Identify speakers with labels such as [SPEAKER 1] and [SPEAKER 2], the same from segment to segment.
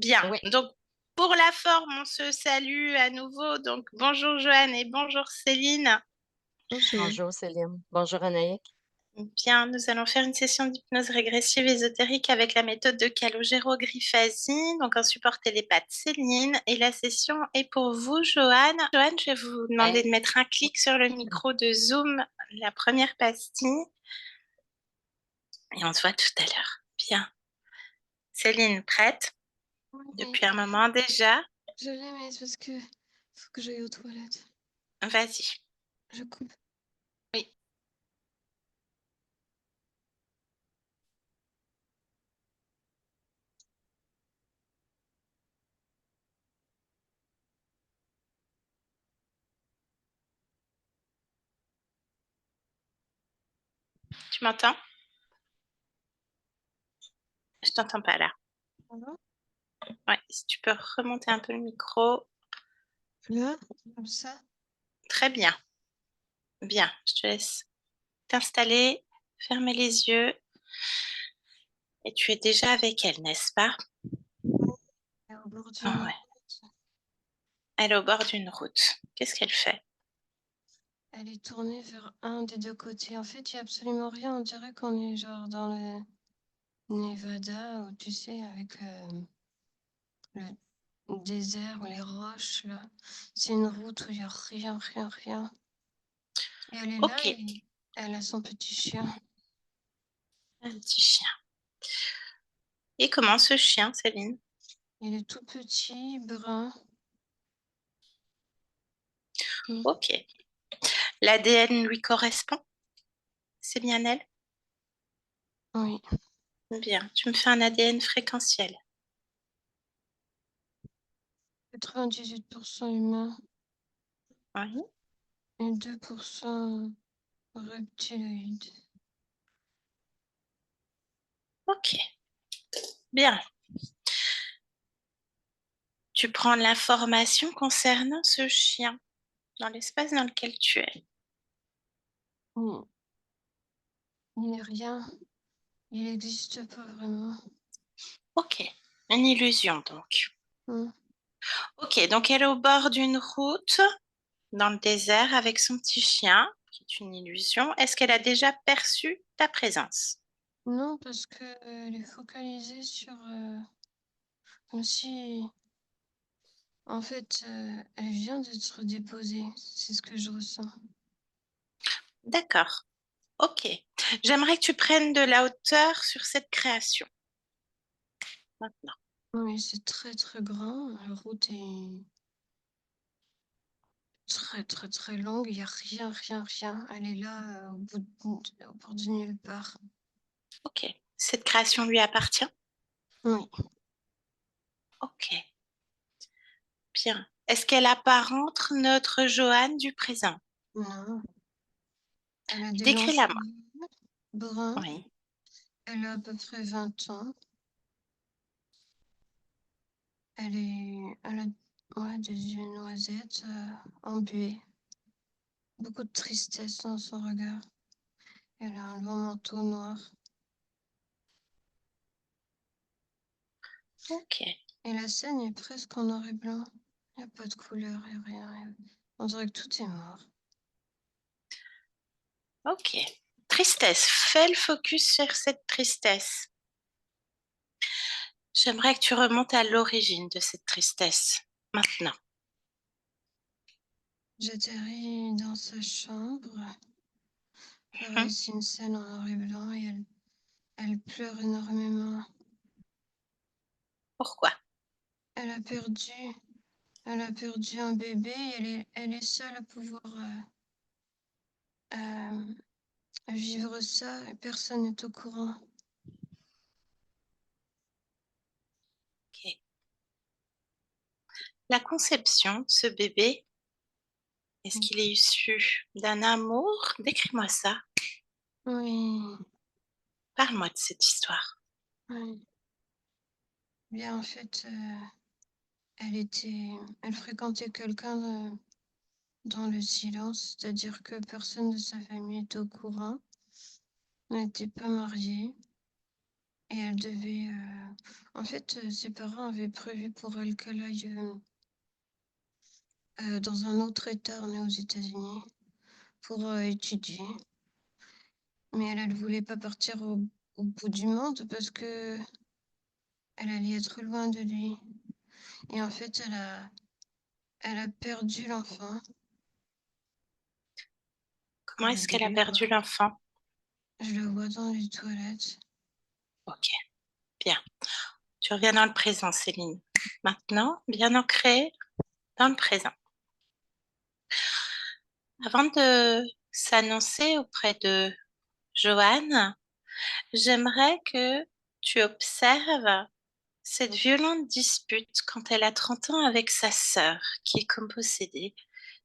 [SPEAKER 1] Bien.
[SPEAKER 2] Oui,
[SPEAKER 1] Donc, pour la forme, on se salue à nouveau. Donc, bonjour Joanne et bonjour Céline. Bonjour.
[SPEAKER 2] bonjour Céline. Bonjour Anaïk.
[SPEAKER 1] Bien, nous allons faire une session d'hypnose régressive ésotérique avec la méthode de Calogero-Grifasi, donc un support télépathe Céline. Et la session est pour vous, Joanne. Joanne, je vais vous demander
[SPEAKER 2] Hey.
[SPEAKER 1] de mettre un clic sur le micro de Zoom, la première pastille, et on se voit tout à l'heure. Bien. Céline, prête?
[SPEAKER 3] Oui,
[SPEAKER 1] Depuis un moment déjà?
[SPEAKER 3] je l'ai, mais c'est parce que faut que j'aille aux toilettes.
[SPEAKER 1] Vas-y.
[SPEAKER 3] Je coupe.
[SPEAKER 1] Oui. Tu m'entends? Je t'entends pas là.
[SPEAKER 3] Voilà.
[SPEAKER 1] Ouais, si tu peux remonter un peu le micro.
[SPEAKER 3] Là, comme ça.
[SPEAKER 1] Très bien. Bien, je te laisse t'installer, fermer les yeux. Et tu es déjà avec elle, n'est-ce pas?
[SPEAKER 3] Et au bord
[SPEAKER 1] Ah
[SPEAKER 3] d'une
[SPEAKER 1] ouais.
[SPEAKER 3] route.
[SPEAKER 1] Elle est au bord d'une route. Qu'est-ce qu'elle fait?
[SPEAKER 3] Elle est tournée vers un des deux côtés. En fait, il n'y a absolument rien. On dirait qu'on est genre dans le Nevada, ou tu sais, avec le désert ou les roches, là. C'est une route où il n'y a rien, rien, rien. Et elle est là
[SPEAKER 1] Ok,
[SPEAKER 3] et elle a son petit chien.
[SPEAKER 1] un petit chien. Et comment ce chien, Céline?
[SPEAKER 3] Il est tout petit, brun.
[SPEAKER 1] Ok. L'ADN lui correspond? C'est bien elle?
[SPEAKER 3] Oui.
[SPEAKER 1] Bien. Tu me fais un ADN fréquentiel.
[SPEAKER 3] 98% humain
[SPEAKER 1] Oui.
[SPEAKER 3] et 2% reptiloïde.
[SPEAKER 1] Ok. Bien. Tu prends l'information concernant ce chien dans l'espace dans lequel tu es.
[SPEAKER 3] Il n'est rien. Il n'existe pas vraiment.
[SPEAKER 1] Ok. Une illusion donc.
[SPEAKER 3] Hmm.
[SPEAKER 1] Ok, donc elle est au bord d'une route dans le désert avec son petit chien, qui est une illusion. Est-ce qu'elle a déjà perçu ta présence?
[SPEAKER 3] Non, parce qu'elle est focalisée sur... comme si... En fait, elle vient d'être déposée. C'est ce que je ressens.
[SPEAKER 1] D'accord. Ok. J'aimerais que tu prennes de la hauteur sur cette création. Maintenant.
[SPEAKER 3] Oui, c'est très très grand. La route est très très très longue. Il n'y a rien, rien, rien. Elle est là au bord de nulle part.
[SPEAKER 1] Ok. Cette création lui appartient?
[SPEAKER 3] Oui.
[SPEAKER 1] Ok. Bien. Est-ce qu'elle apparente notre Joanne du présent?
[SPEAKER 3] Non. Elle a des longs
[SPEAKER 1] Décris-la moi.
[SPEAKER 3] cheveux bruns.
[SPEAKER 1] Oui.
[SPEAKER 3] Elle a à peu près 20 ans. Elle a ouais, des yeux noisettes embués. Beaucoup de tristesse dans son regard. Elle a un long manteau noir.
[SPEAKER 1] Ok.
[SPEAKER 3] Et la scène est presque en noir et blanc. Il n'y a pas de couleur et rien. On dirait que tout est mort.
[SPEAKER 1] Ok. Tristesse. Fais le focus sur cette tristesse. J'aimerais que tu remontes à l'origine de cette tristesse. Maintenant.
[SPEAKER 3] J'atterris dans sa chambre.
[SPEAKER 1] Hmm.
[SPEAKER 3] Pareil, c'est une scène en noir et blanc et elle pleure énormément.
[SPEAKER 1] Pourquoi?
[SPEAKER 3] Elle a perdu, elle a perdu un bébé et elle est seule à pouvoir euh, vivre ça et personne n'est au courant.
[SPEAKER 1] Ok. La conception de ce bébé, est-ce qu'il est issu d'un amour? Décris-moi ça.
[SPEAKER 3] Oui,
[SPEAKER 1] Parle-moi de cette histoire.
[SPEAKER 3] oui. Bien, en fait, elle fréquentait quelqu'un dans le silence, c'est-à-dire que personne de sa famille était au courant. Elle n'était pas mariée. Et elle devait... En fait, ses parents avaient prévu pour elle qu'elle aille dans un autre État, on est aux États-Unis, pour étudier. Mais elle ne voulait pas partir au bout du monde parce que elle allait être loin de lui. Et en fait, elle a perdu l'enfant
[SPEAKER 1] Comment
[SPEAKER 3] au
[SPEAKER 1] est-ce qu'elle a
[SPEAKER 3] début,
[SPEAKER 1] perdu
[SPEAKER 3] quoi.
[SPEAKER 1] l'enfant?
[SPEAKER 3] Je le vois dans les toilettes.
[SPEAKER 1] Ok, bien. Tu reviens dans le présent, Céline. Maintenant, bien ancré dans le présent. Avant de s'annoncer auprès de Joanne, j'aimerais que tu observes cette violente dispute quand elle a 30 ans avec sa sœur, qui est comme possédée,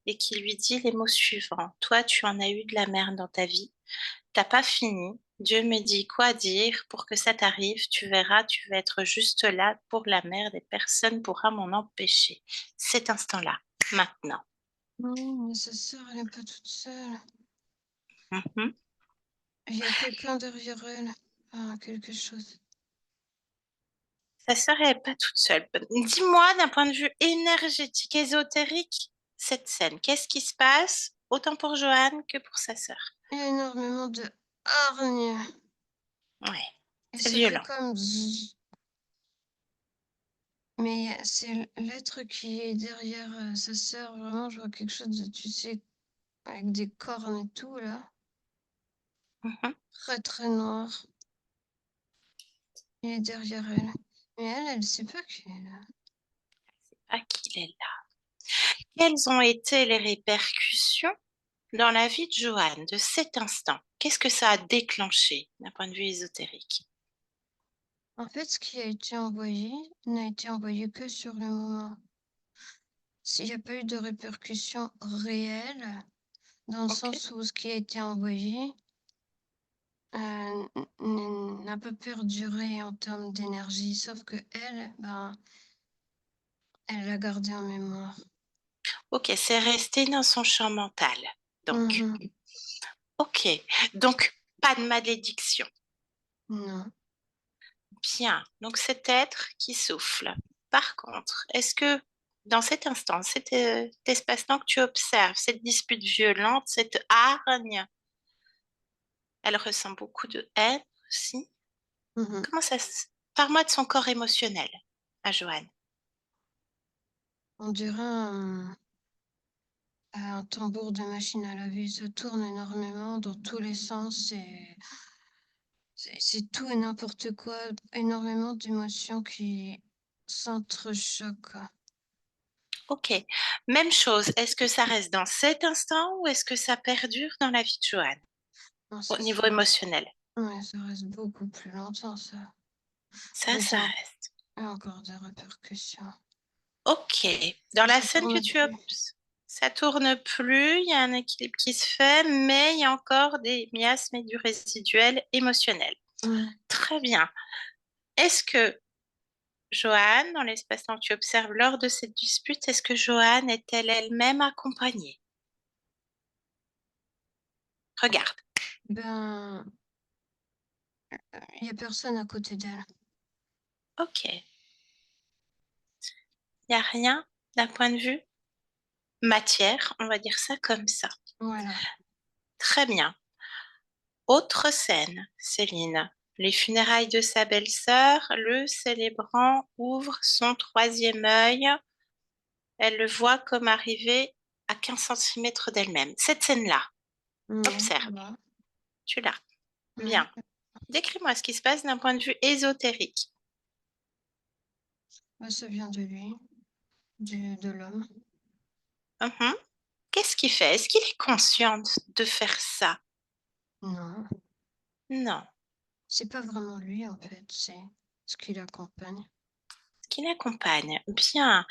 [SPEAKER 1] et qui lui dit les mots suivants. Toi, tu en as eu de la merde dans ta vie. T'as pas fini. Dieu me dit quoi dire pour que ça t'arrive. Tu verras, tu vas être juste là pour la merde et personne pourra m'en empêcher. Cet instant-là, maintenant.
[SPEAKER 3] Non, mais sa sœur, elle n'est pas toute seule.
[SPEAKER 1] Mhm.
[SPEAKER 3] Il y a quelqu'un derrière elle. Ah, quelque chose.
[SPEAKER 1] Sa sœur, elle n'est pas toute seule. Dis-moi, d'un point de vue énergétique, ésotérique, cette scène, qu'est-ce qui se passe, autant pour Joanne que pour sa sœur?
[SPEAKER 3] Il y a énormément de hargne.
[SPEAKER 1] Ouais,
[SPEAKER 3] Et
[SPEAKER 1] c'est
[SPEAKER 3] ça fait
[SPEAKER 1] violent.
[SPEAKER 3] comme zzz. Mais c'est l'être qui est derrière sa sœur. Vraiment, je vois quelque chose de, tu sais, avec des cornes et tout, là.
[SPEAKER 1] Mhm.
[SPEAKER 3] Très, très noir. Il est derrière elle. Mais elle sait pas qu'il est là.
[SPEAKER 1] Ah, qu'il est là. Quelles ont été les répercussions dans la vie de Joanne de cet instant? Qu'est-ce que ça a déclenché d'un point de vue ésotérique?
[SPEAKER 3] En fait, ce qui a été envoyé n'a été envoyé que sur le moment. S'il n'y a pas eu de répercussions réelles, dans le
[SPEAKER 1] Ok,
[SPEAKER 3] sens où ce qui a été envoyé n'a pas perduré en termes d'énergie, sauf que elle, ben, elle l'a gardé en mémoire.
[SPEAKER 1] ok, c'est resté dans son champ mental. Donc,
[SPEAKER 3] Mhm.
[SPEAKER 1] ok, donc pas de malédiction.
[SPEAKER 3] Non.
[SPEAKER 1] Bien, donc cet être qui souffle. Par contre, est-ce que dans cet instant, cet espace-temps que tu observes, cette dispute violente, cette hargne, elle ressent beaucoup de haine aussi?
[SPEAKER 3] Mhm.
[SPEAKER 1] Comment ça se... Parle-moi de son corps émotionnel à Joanne.
[SPEAKER 3] On dirait un tambour de machine à laver. Ça tourne énormément dans tous les sens et c'est tout et n'importe quoi. Énormément d'émotions qui s'entrechoquent.
[SPEAKER 1] Ok, même chose. Est-ce que ça reste dans cet instant ou est-ce que ça perdure dans la vie de Joanne
[SPEAKER 3] Non,
[SPEAKER 1] au
[SPEAKER 3] ça,
[SPEAKER 1] niveau
[SPEAKER 3] ça reste,
[SPEAKER 1] émotionnel?
[SPEAKER 3] ouais, ça reste beaucoup plus longtemps, ça.
[SPEAKER 1] Ça
[SPEAKER 3] Avec
[SPEAKER 1] reste.
[SPEAKER 3] encore des répercussions.
[SPEAKER 1] Ok, dans la
[SPEAKER 3] Ça
[SPEAKER 1] scène que
[SPEAKER 3] tourne
[SPEAKER 1] tu
[SPEAKER 3] plus.
[SPEAKER 1] observes, ça tourne plus, il y a un équilibre qui se fait, mais il y a encore des miasmes et du résiduel émotionnel.
[SPEAKER 3] Ouais.
[SPEAKER 1] Très bien. Est-ce que Joanne, dans l'espace-temps que tu observes lors de cette dispute, est-ce que Joanne est-elle elle-même accompagnée? Regarde.
[SPEAKER 3] Ben, il n'y a personne à côté d'elle.
[SPEAKER 1] Ok. Il n'y a rien d'un point de vue matière, on va dire ça comme ça.
[SPEAKER 3] Voilà.
[SPEAKER 1] Très bien. Autre scène, Céline. Les funérailles de sa belle-sœur, le célébrant ouvre son troisième œil. Elle le voit comme arriver à 15 centimètres d'elle-même. Cette scène-là,
[SPEAKER 3] Ouais,
[SPEAKER 1] observe.
[SPEAKER 3] voilà.
[SPEAKER 1] Tu l'as.
[SPEAKER 3] Ouais.
[SPEAKER 1] Bien. Décris-moi ce qui se passe d'un point de vue ésotérique.
[SPEAKER 3] Ben, ça vient de lui, de l'homme.
[SPEAKER 1] Mhm. Qu'est-ce qu'il fait? Est-ce qu'il est conscient de faire ça?
[SPEAKER 3] Non,
[SPEAKER 1] Non.
[SPEAKER 3] c'est pas vraiment lui, en fait, c'est ce qui l'accompagne.
[SPEAKER 1] Ce qui l'accompagne. Bien.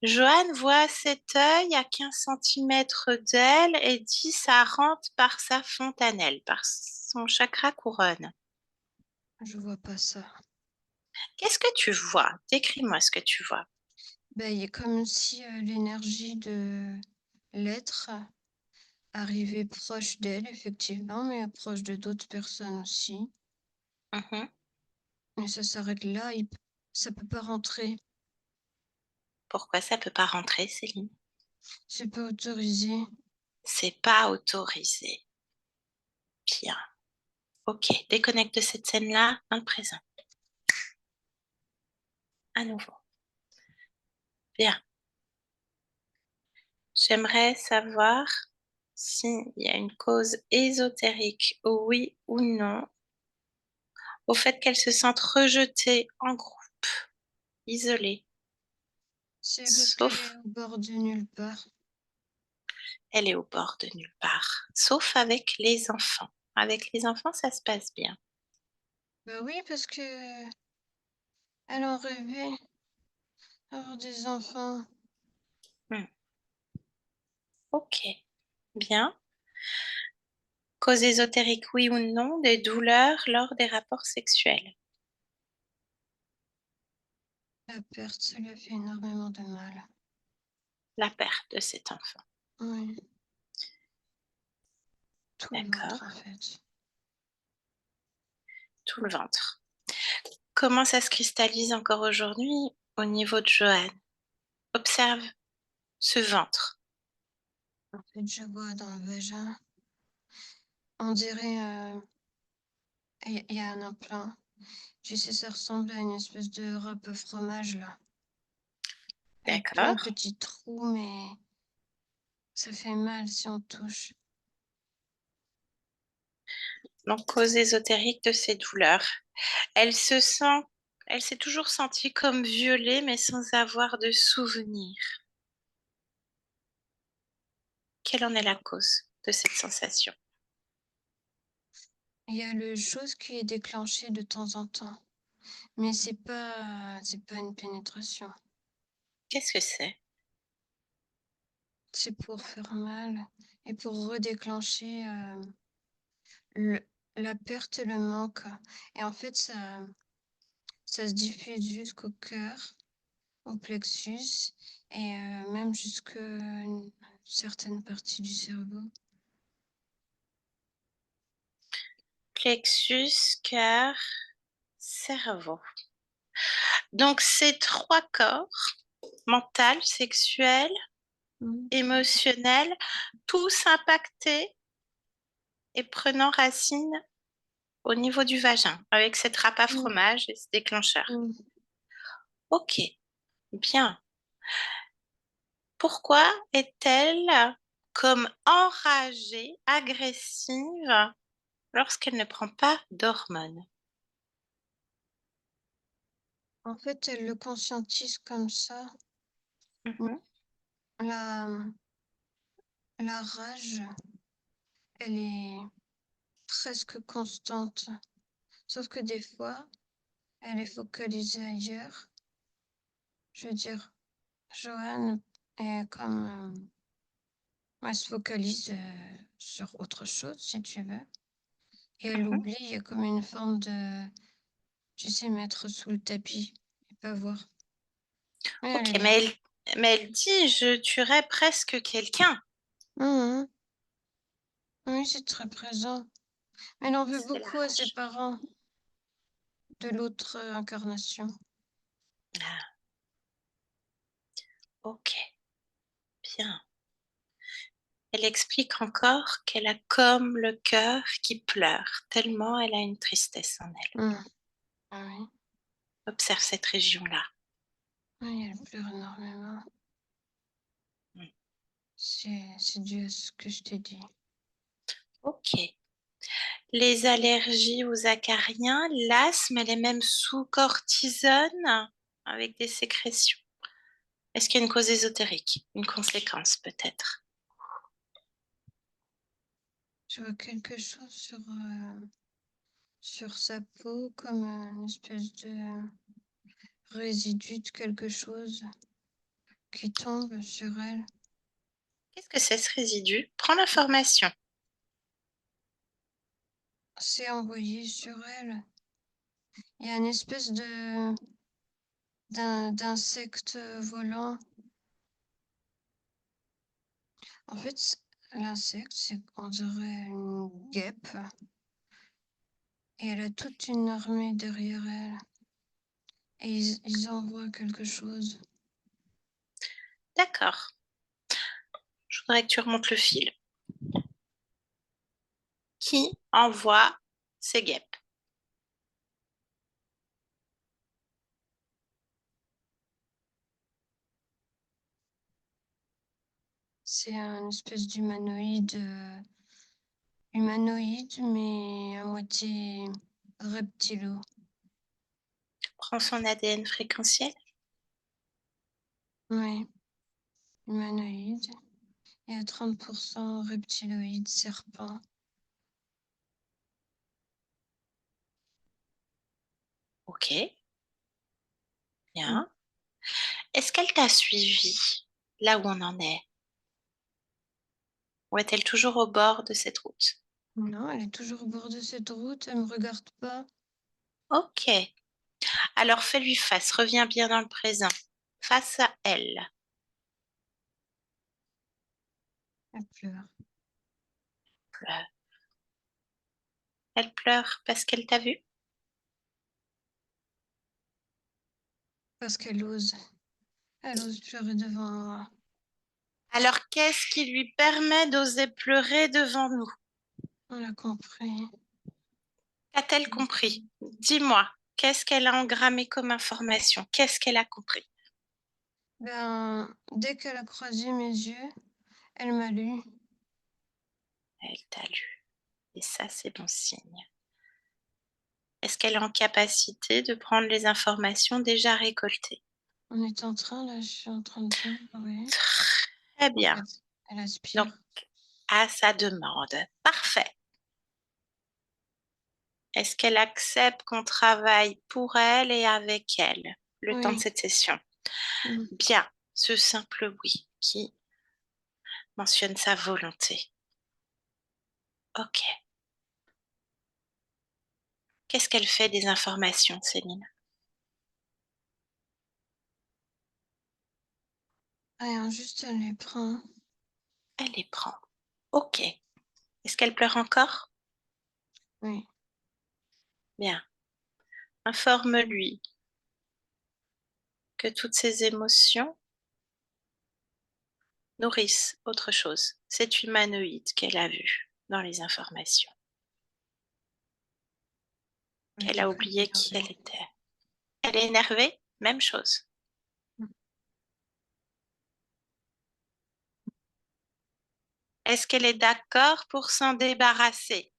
[SPEAKER 1] Joanne voit cet œil à 15 centimètres d'elle et dit ça rentre par sa fontanelle, par son chakra couronne.
[SPEAKER 3] Je vois pas ça.
[SPEAKER 1] Qu'est-ce que tu vois? Décris-moi ce que tu vois.
[SPEAKER 3] Ben, il est comme si l'énergie de l'être arrivait proche d'elle, effectivement, mais proche de d'autres personnes aussi.
[SPEAKER 1] Mhm.
[SPEAKER 3] Mais ça s'arrête là, ça peut pas rentrer.
[SPEAKER 1] Pourquoi ça peut pas rentrer, Céline?
[SPEAKER 3] C'est pas autorisé.
[SPEAKER 1] C'est pas autorisé. Bien. OK, déconnecte de cette scène-là dans le présent. À nouveau. Bien. J'aimerais savoir s'il y a une cause ésotérique, oui ou non, au fait qu'elle se sente rejetée en groupe, isolée,
[SPEAKER 3] C'est parce qu'elle est
[SPEAKER 1] sauf
[SPEAKER 3] au bord de nulle part.
[SPEAKER 1] elle est au bord de nulle part, sauf avec les enfants. Avec les enfants, ça se passe bien.
[SPEAKER 3] Bah oui, parce que elle en rêvait avoir des enfants.
[SPEAKER 1] Hmm. OK, bien. Cause ésotérique, oui ou non, des douleurs lors des rapports sexuels.
[SPEAKER 3] La perte, ça lui a fait énormément de mal.
[SPEAKER 1] La perte de cet enfant.
[SPEAKER 3] Oui, tout le
[SPEAKER 1] D'accord,
[SPEAKER 3] ventre en fait.
[SPEAKER 1] tout le ventre. Comment ça se cristallise encore aujourd'hui au niveau de Joanne? Observe ce ventre.
[SPEAKER 3] En fait, je vois dans le vagin, on dirait, il y a un implant. Tu sais, ça ressemble à une espèce de râpe fromage là, avec plein de
[SPEAKER 1] D'accord.
[SPEAKER 3] petits trous, mais ça fait mal si on touche.
[SPEAKER 1] Donc, cause ésotérique de ces douleurs. Elle se sent, elle s'est toujours sentie comme violée, mais sans avoir de souvenir. Quelle en est la cause de cette sensation?
[SPEAKER 3] Il y a le chose qui est déclenché de temps en temps, mais c'est pas une pénétration.
[SPEAKER 1] Qu'est-ce que c'est?
[SPEAKER 3] C'est pour faire mal et pour redéclencher, le la perte et le manque et en fait ça se diffuse jusqu'au cœur, au plexus et même jusque une certaine partie du cerveau.
[SPEAKER 1] Plexus, cœur, cerveau. Donc, ces trois corps, mental, sexuel,
[SPEAKER 3] Mmh.
[SPEAKER 1] émotionnel, tous impactés et prenant racine au niveau du vagin, avec cette râpe à
[SPEAKER 3] Mmh.
[SPEAKER 1] fromage et ce déclencheur.
[SPEAKER 3] Mmh.
[SPEAKER 1] OK, bien. Pourquoi est-elle comme enragée, agressive lorsqu'elle ne prend pas d'hormones?
[SPEAKER 3] En fait, elle le conscientise comme ça. Mmh,
[SPEAKER 1] Mmh.
[SPEAKER 3] la la rage, elle est presque constante, sauf que des fois, elle est focalisée ailleurs. Je veux dire, Joanne est comme, elle se focalise, sur autre chose, si tu veux et elle
[SPEAKER 1] Mmh.
[SPEAKER 3] oublie, il y a comme une forme de tu sais, mettre sous le tapis et pas voir. Mais elle
[SPEAKER 1] OK,
[SPEAKER 3] est là.
[SPEAKER 1] mais elle dit: «Je tuerais presque quelqu'un».
[SPEAKER 3] Mmh. Oui, c'est très présent. Elle en veut
[SPEAKER 1] C'est la
[SPEAKER 3] beaucoup à ses
[SPEAKER 1] rage.
[SPEAKER 3] parents de l'autre, incarnation.
[SPEAKER 1] Ah, OK, bien. Elle explique encore qu'elle a comme le cœur qui pleure, tellement elle a une tristesse en elle.
[SPEAKER 3] Mmh. Ah oui.
[SPEAKER 1] Observe cette région-là.
[SPEAKER 3] Oui, elle pleure énormément.
[SPEAKER 1] Mmh.
[SPEAKER 3] C'est dû à ce que je t'ai dit.
[SPEAKER 1] OK. Les allergies aux acariens, l'asthme, elle est même sous cortisone avec des sécrétions. Est-ce qu'il y a une cause ésotérique? Une conséquence peut-être?
[SPEAKER 3] Je vois quelque chose sur sa peau comme, une espèce de résidu de quelque chose qui tombe sur elle.
[SPEAKER 1] Qu'est-ce que c'est ce résidu? Prends l'information.
[SPEAKER 3] C'est envoyé sur elle. Il y a une espèce d'insecte, volant. En fait, l'insecte, c'est on dirait une guêpe et elle a toute une armée derrière elle. et ils envoient quelque chose.
[SPEAKER 1] D'accord. Je voudrais que tu remontes le fil. Qui envoie ces guêpes?
[SPEAKER 3] C'est un espèce humanoïde, mais à moitié reptilo.
[SPEAKER 1] Prends son ADN fréquentiel.
[SPEAKER 3] Oui, humanoïde. Et à 30% reptiloïde, serpent.
[SPEAKER 1] Ok, bien. Est-ce qu'elle t'a suivi là où on en est? Ou est-elle toujours au bord de cette route?
[SPEAKER 3] Non, elle est toujours au bord de cette route, elle me regarde pas.
[SPEAKER 1] Ok. Alors fais-lui face, reviens bien dans le présent. Face à elle.
[SPEAKER 3] Elle pleure.
[SPEAKER 1] Pleure. Elle pleure parce qu'elle t'a vu?
[SPEAKER 3] Parce qu'elle ose. Elle ose pleurer devant moi.
[SPEAKER 1] Alors qu'est-ce qui lui permet d'oser pleurer devant nous?
[SPEAKER 3] On l'a compris.
[SPEAKER 1] Qu'a-t-elle compris? Dis-moi, qu'est-ce qu'elle a engrammé comme information? Qu'est-ce qu'elle a compris?
[SPEAKER 3] Ben, dès qu'elle a croisé mes yeux, elle m'a lu.
[SPEAKER 1] Elle t'a lu. Et ça, c'est bon signe. Est-ce qu'elle est en capacité de prendre les informations déjà récoltées?
[SPEAKER 3] On est en train, là, je suis en train de voir, oui.
[SPEAKER 1] Très bien.
[SPEAKER 3] Elle
[SPEAKER 1] Donc,
[SPEAKER 3] aspire.
[SPEAKER 1] à sa demande. Parfait. Est-ce qu'elle accepte qu'on travaille pour elle et avec elle le temps de
[SPEAKER 3] Oui.
[SPEAKER 1] cette session?
[SPEAKER 3] Mm.
[SPEAKER 1] Bien, ce simple oui qui mentionne sa volonté. Ok. Qu'est-ce qu'elle fait des informations, Céline?
[SPEAKER 3] Rien, juste elle les prend.
[SPEAKER 1] Elle les prend. Ok. Est-ce qu'elle pleure encore?
[SPEAKER 3] Oui.
[SPEAKER 1] Bien. Informe-lui que toutes ces émotions nourrissent autre chose. C'est humanoïde qu'elle a vu dans les informations.
[SPEAKER 3] Elle
[SPEAKER 1] Qu'elle
[SPEAKER 3] était
[SPEAKER 1] a
[SPEAKER 3] très
[SPEAKER 1] oublié qui
[SPEAKER 3] énervée.
[SPEAKER 1] elle était. Elle est énervée? Même chose.
[SPEAKER 3] Mm.
[SPEAKER 1] Est-ce qu'elle est d'accord pour s'en débarrasser?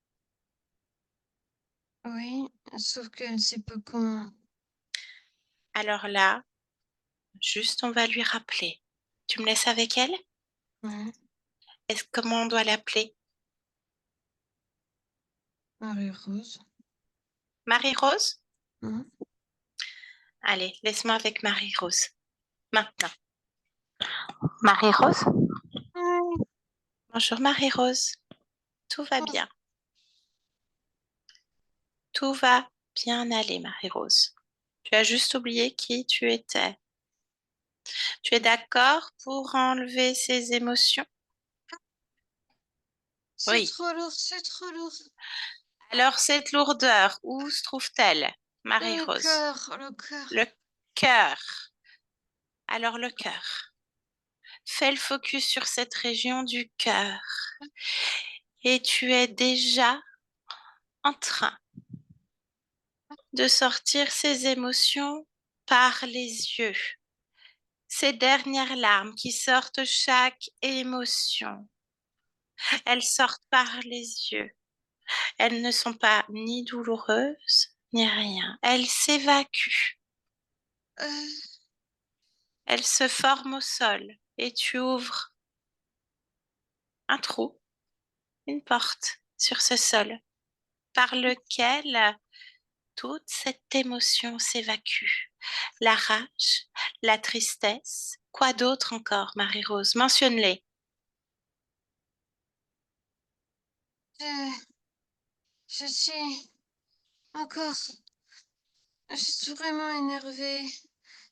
[SPEAKER 3] Oui, sauf qu'elle sait pas comment.
[SPEAKER 1] Alors là, juste on va lui rappeler. Tu me laisses avec elle?
[SPEAKER 3] Ouais.
[SPEAKER 1] Comment on doit l'appeler?
[SPEAKER 3] Marie-Rose.
[SPEAKER 1] Marie-Rose?
[SPEAKER 3] Mm.
[SPEAKER 1] Allez, laisse-moi avec Marie-Rose. Maintenant. Marie-Rose?
[SPEAKER 3] Oui.
[SPEAKER 1] Bonjour Marie-Rose. Tout va bien. Tout va bien aller, Marie-Rose. Tu as juste oublié qui tu étais. Tu es d'accord pour enlever ces émotions?
[SPEAKER 3] C'est
[SPEAKER 1] Oui.
[SPEAKER 3] trop lourd, c'est trop lourd.
[SPEAKER 1] Alors cette lourdeur, où se trouve-t-elle,
[SPEAKER 3] Dans le
[SPEAKER 1] Marie-Rose?
[SPEAKER 3] cœur, le cœur.
[SPEAKER 1] Le cœur. Alors le cœur. Fais le focus sur cette région du cœur. Et tu es déjà en train de sortir ces émotions par les yeux. Ces dernières larmes qui sortent chaque émotion. Elles sortent par les yeux. Elles ne sont pas ni douloureuses, ni rien. Elles s'évacuent.
[SPEAKER 3] Euh,
[SPEAKER 1] Elles se forment au sol et tu ouvres un trou, une porte sur ce sol par lequel toute cette émotion s'évacue. La rage, la tristesse, quoi d'autre encore, Marie-Rose? Mentionne-les.
[SPEAKER 3] je, je suis encore, je suis vraiment énervée.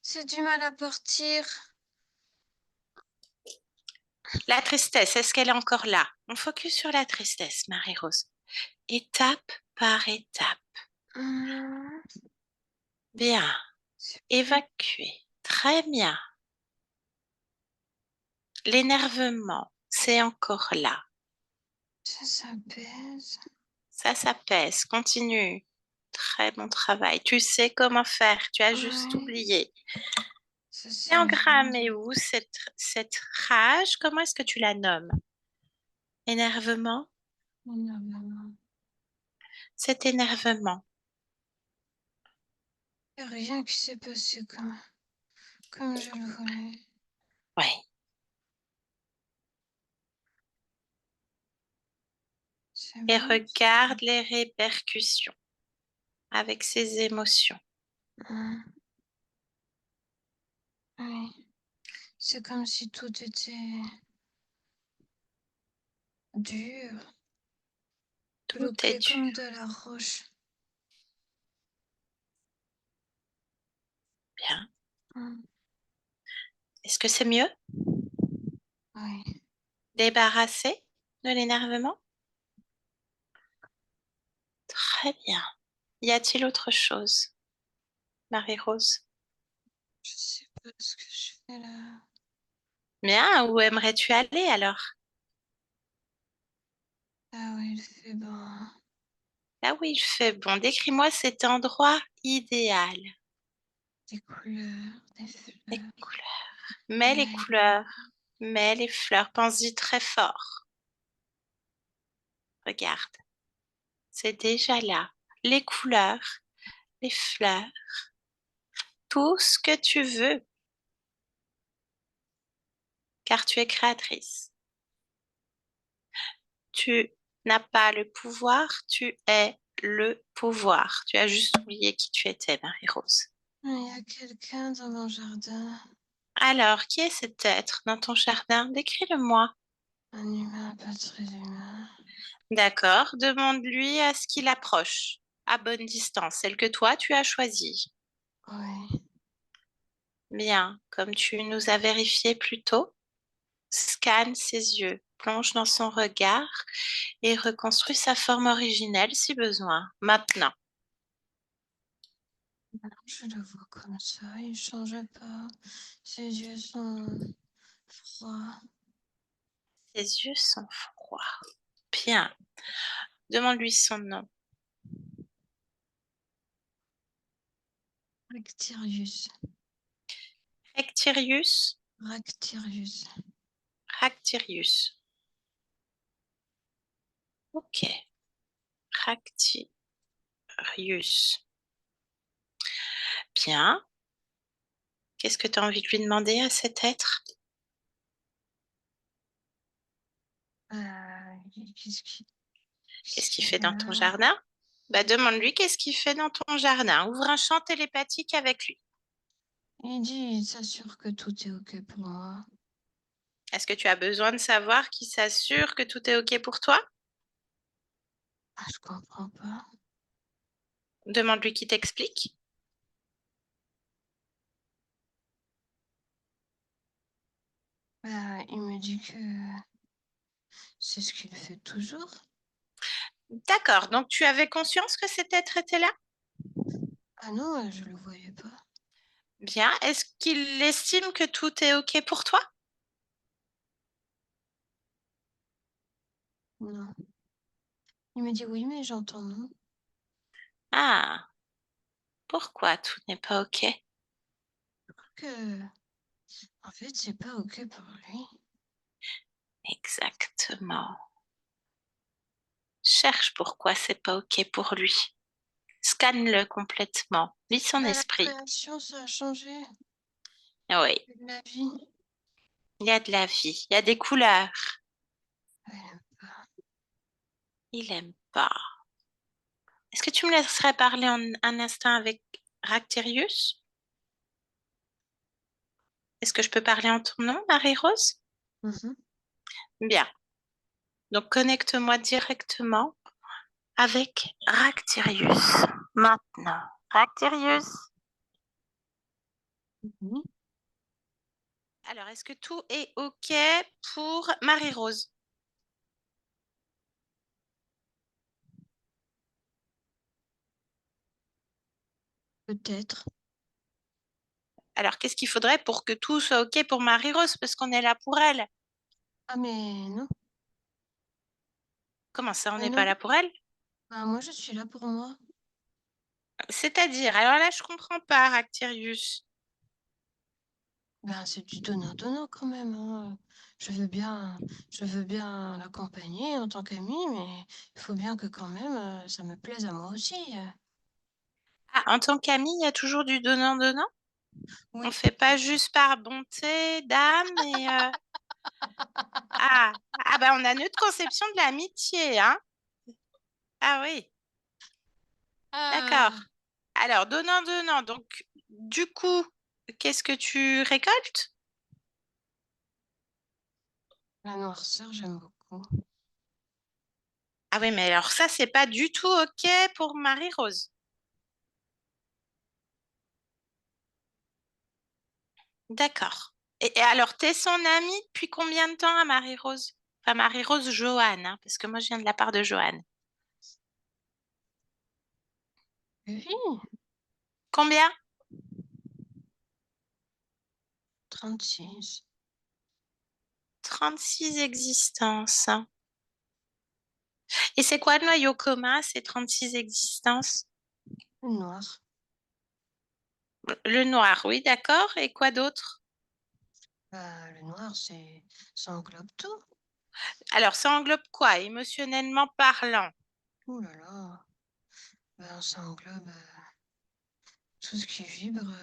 [SPEAKER 3] J'ai du mal à partir.
[SPEAKER 1] La tristesse, est-ce qu'elle est encore là? On focus sur la tristesse, Marie-Rose. Étape par étape.
[SPEAKER 3] Hum,
[SPEAKER 1] Bien.
[SPEAKER 3] C'est
[SPEAKER 1] évacuer. Très bien. L'énervement, c'est encore là.
[SPEAKER 3] ça pèse.
[SPEAKER 1] Ça pèse. Continue. Très bon travail. Tu sais comment faire. Tu as juste
[SPEAKER 3] Ouais,
[SPEAKER 1] oublié.
[SPEAKER 3] ça
[SPEAKER 1] C'est
[SPEAKER 3] c'est
[SPEAKER 1] engrammé où cette rage? Comment est-ce que tu la nommes? Énervement?
[SPEAKER 3] énormément.
[SPEAKER 1] Cet énervement.
[SPEAKER 3] Y a rien qui s'est passé comme je le voulais.
[SPEAKER 1] Oui.
[SPEAKER 3] C'est
[SPEAKER 1] Et
[SPEAKER 3] bon,
[SPEAKER 1] regarde les répercussions avec ses émotions.
[SPEAKER 3] hein. Oui, c'est comme si tout était dur,
[SPEAKER 1] Tout est
[SPEAKER 3] bloqué comme
[SPEAKER 1] dur.
[SPEAKER 3] de la roche.
[SPEAKER 1] Bien.
[SPEAKER 3] Hein.
[SPEAKER 1] Est-ce que c'est mieux?
[SPEAKER 3] Oui.
[SPEAKER 1] Débarrassé de l'énervement? Très bien. Y a-t-il autre chose, Marie-Rose?
[SPEAKER 3] Je sais pas ce que je fais là.
[SPEAKER 1] Bien, où aimerais-tu aller alors?
[SPEAKER 3] Ah oui, il fait bon.
[SPEAKER 1] Là où il fait bon. Décris-moi cet endroit idéal.
[SPEAKER 3] Des couleurs, des
[SPEAKER 1] Les
[SPEAKER 3] fleurs,
[SPEAKER 1] couleurs.
[SPEAKER 3] de
[SPEAKER 1] Mets les
[SPEAKER 3] la vie.
[SPEAKER 1] couleurs. Mets les fleurs. Pense-y très fort. Regarde. C'est déjà là. Les couleurs, les fleurs, tout ce que tu veux, car tu es créatrice. Tu n'as pas le pouvoir, tu es le pouvoir. Tu as juste oublié qui tu étais, Marie-Rose.
[SPEAKER 3] Il y a quelqu'un dans mon jardin,
[SPEAKER 1] Alors, qui est cet être dans ton jardin? Décris-le-moi.
[SPEAKER 3] un humain pas très humain.
[SPEAKER 1] D'accord. Demande-lui à ce qu'il approche à bonne distance, celle que toi tu as choisie.
[SPEAKER 3] Oui,
[SPEAKER 1] Bien, comme tu nous as vérifié plus tôt, scanne ses yeux, plonge dans son regard et reconstruis sa forme originelle si besoin. Maintenant,
[SPEAKER 3] je le vois comme ça, il change pas. Ses yeux sont froids.
[SPEAKER 1] ses yeux sont froids. Bien. Demande-lui son nom.
[SPEAKER 3] Ractirius.
[SPEAKER 1] Rectirius,
[SPEAKER 3] Ractirius.
[SPEAKER 1] Ractirius. Ok. Ractirius. Bien. Qu'est-ce que tu as envie de lui demander à cet être?
[SPEAKER 3] Qu'est-ce
[SPEAKER 1] Qu'est-ce qu'il
[SPEAKER 3] qu'il
[SPEAKER 1] fait
[SPEAKER 3] fait
[SPEAKER 1] dans ton
[SPEAKER 3] là?
[SPEAKER 1] jardin? Bah, demande-lui qu'est-ce qu'il fait dans ton jardin. Ouvre un champ télépathique avec lui.
[SPEAKER 3] Il dit, il s'assure que tout est OK pour moi.
[SPEAKER 1] Est-ce que tu as besoin de savoir qui s'assure que tout est OK pour toi?
[SPEAKER 3] Ah, je comprends pas.
[SPEAKER 1] Demande-lui qui t'explique.
[SPEAKER 3] Bah, il me dit que c'est ce qu'il fait toujours.
[SPEAKER 1] D'accord, donc tu avais conscience que cet être était là?
[SPEAKER 3] Ah non, je le voyais pas.
[SPEAKER 1] Bien, est-ce qu'il estime que tout est OK pour toi?
[SPEAKER 3] Non. Il me dit oui, mais j'entends non.
[SPEAKER 1] Ah, pourquoi tout n'est pas OK?
[SPEAKER 3] Que, en fait, c'est pas OK pour lui.
[SPEAKER 1] Exactement. Cherche pourquoi c'est pas OK pour lui. Scanne-le complètement. Lis son
[SPEAKER 3] Bah, la
[SPEAKER 1] esprit.
[SPEAKER 3] création, ça a changé.
[SPEAKER 1] Oui,
[SPEAKER 3] De la vie.
[SPEAKER 1] il y a de la vie, il y a des couleurs.
[SPEAKER 3] Elle aime pas.
[SPEAKER 1] Il aime pas. Est-ce que tu me laisserais parler un instant avec Ractirius? Est-ce que je peux parler en ton nom, Marie-Rose?
[SPEAKER 3] Mhm.
[SPEAKER 1] Bien. Donc, connecte-moi directement avec Ractirius. Maintenant. Ractirius.
[SPEAKER 3] Mhm.
[SPEAKER 1] Alors, est-ce que tout est OK pour Marie-Rose?
[SPEAKER 3] Peut-être.
[SPEAKER 1] Alors, qu'est-ce qu'il faudrait pour que tout soit OK pour Marie-Rose? Parce qu'on est là pour elle.
[SPEAKER 3] Ah, mais non,
[SPEAKER 1] Comment ça, on
[SPEAKER 3] mais
[SPEAKER 1] n'est pas
[SPEAKER 3] non.
[SPEAKER 1] là pour elle?
[SPEAKER 3] Bah, moi, je suis là pour moi.
[SPEAKER 1] C'est-à-dire, alors là, je comprends pas, Ractirius.
[SPEAKER 3] Ben, c'est du donnant-donnant quand même, hein. Je veux bien l'accompagner en tant qu'amie, mais il faut bien que quand même, ça me plaise à moi aussi.
[SPEAKER 1] Ah, en tant qu'amie, il y a toujours du donnant-donnant? On
[SPEAKER 3] Oui.
[SPEAKER 1] fait pas juste par bonté d'âme et... Ah, bah on a notre conception de l'amitié, hein? Ah oui, d'accord.
[SPEAKER 3] Ah,
[SPEAKER 1] Alors, donnant-donnant, donc du coup, qu'est-ce que tu récoltes?
[SPEAKER 3] la noirceur, j'aime beaucoup.
[SPEAKER 1] Ah oui, mais alors ça, c'est pas du tout OK pour Marie-Rose. D'accord. Et alors, t'es son amie depuis combien de temps à Marie-Rose? Enfin, Marie-Rose Joanne, hein, parce que moi, je viens de la part de Joanne.
[SPEAKER 3] Oui,
[SPEAKER 1] Combien?
[SPEAKER 3] 36.
[SPEAKER 1] 36 existences. Et c'est quoi le noyau commun, ces 36 existences?
[SPEAKER 3] Le noir.
[SPEAKER 1] Le noir, oui, d'accord. Et quoi d'autre?
[SPEAKER 3] Bah, le noir, ça englobe tout.
[SPEAKER 1] Alors, ça englobe quoi, émotionnellement parlant?
[SPEAKER 3] Ouh là là. Ben, ça englobe tout ce qui vibre,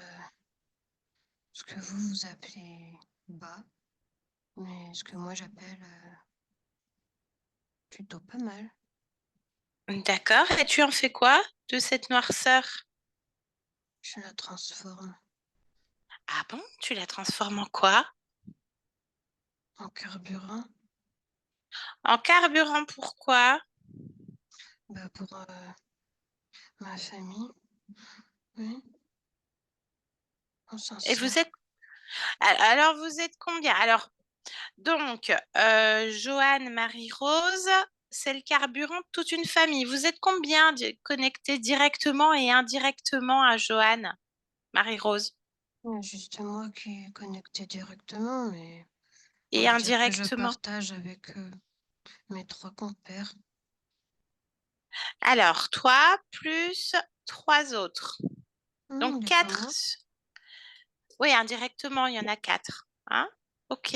[SPEAKER 3] ce que vous appelez bas, mais ce que moi j'appelle plutôt pas mal.
[SPEAKER 1] D'accord. Et tu en fais quoi de cette noirceur?
[SPEAKER 3] Je la transforme
[SPEAKER 1] Ah bon? Tu la transformes en quoi?
[SPEAKER 3] en carburant,
[SPEAKER 1] En carburant, pourquoi?
[SPEAKER 3] bah, pour ma famille. Oui, on s'en
[SPEAKER 1] Et vous êtes...
[SPEAKER 3] sert.
[SPEAKER 1] Alors, vous êtes combien? Alors, donc, Joanne, Marie-Rose, c'est le carburant de toute une famille. Vous êtes combien connectés directement et indirectement à Joanne, Marie-Rose?
[SPEAKER 3] Il y a juste moi qui est connecté directement, mais on
[SPEAKER 1] Et
[SPEAKER 3] va dire que je
[SPEAKER 1] indirectement?
[SPEAKER 3] partage avec mes trois compères.
[SPEAKER 1] Alors, toi plus trois autres. Donc,
[SPEAKER 3] Il y a que
[SPEAKER 1] quatre.
[SPEAKER 3] moi.
[SPEAKER 1] Oui, indirectement, il y en a quatre. Hein? Ok,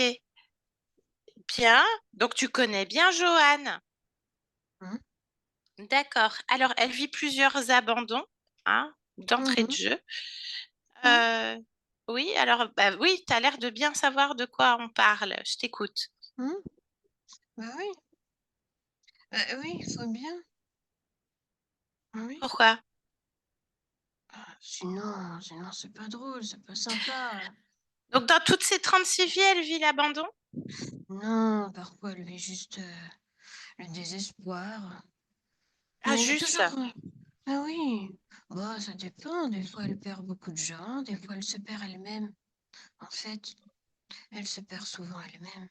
[SPEAKER 1] bien. Donc, tu connais bien Joanne.
[SPEAKER 3] Hum,
[SPEAKER 1] D'accord. Alors, elle vit plusieurs abandons, hein, d'entrée de
[SPEAKER 3] mhm,
[SPEAKER 1] jeu.
[SPEAKER 3] hum,
[SPEAKER 1] Euh, oui, alors, bah oui, tu as l'air de bien savoir de quoi on parle. Je t'écoute.
[SPEAKER 3] hum. Bah oui, bah oui, il faut bien. Oui.
[SPEAKER 1] Pourquoi?
[SPEAKER 3] Ah, sinon c'est pas drôle, c'est pas sympa.
[SPEAKER 1] Donc, dans toutes ces 36 vies, elle vit l'abandon?
[SPEAKER 3] Non, parfois elle vit juste le désespoir.
[SPEAKER 1] Ah,
[SPEAKER 3] Mais il y a
[SPEAKER 1] juste.
[SPEAKER 3] toujours. Ah oui, bah ça dépend. Des fois elle perd beaucoup de gens, des fois elle se perd elle-même. En fait, elle se perd souvent elle-même.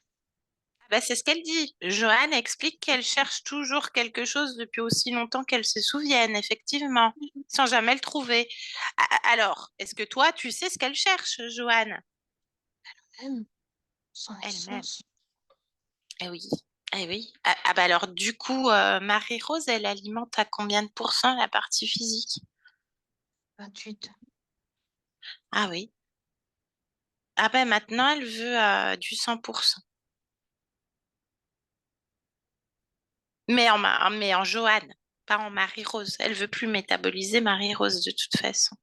[SPEAKER 1] Ah bah, c'est ce qu'elle dit. Joanne explique qu'elle cherche toujours quelque chose depuis aussi longtemps qu'elle se souvienne, effectivement, sans jamais le trouver. Alors, est-ce que toi, tu sais ce qu'elle cherche, Joanne?
[SPEAKER 3] Elle-même, son
[SPEAKER 1] Elle-même.
[SPEAKER 3] essence.
[SPEAKER 1] Eh oui. Eh oui. Bah alors, du coup, Marie-Rose, elle alimente à combien de pourcents la partie physique?
[SPEAKER 3] 28.
[SPEAKER 1] Ah oui. Ah ben maintenant, elle veut du 100%. Mais en Joanne, pas en Marie-Rose. Elle veut plus métaboliser Marie-Rose de toute façon.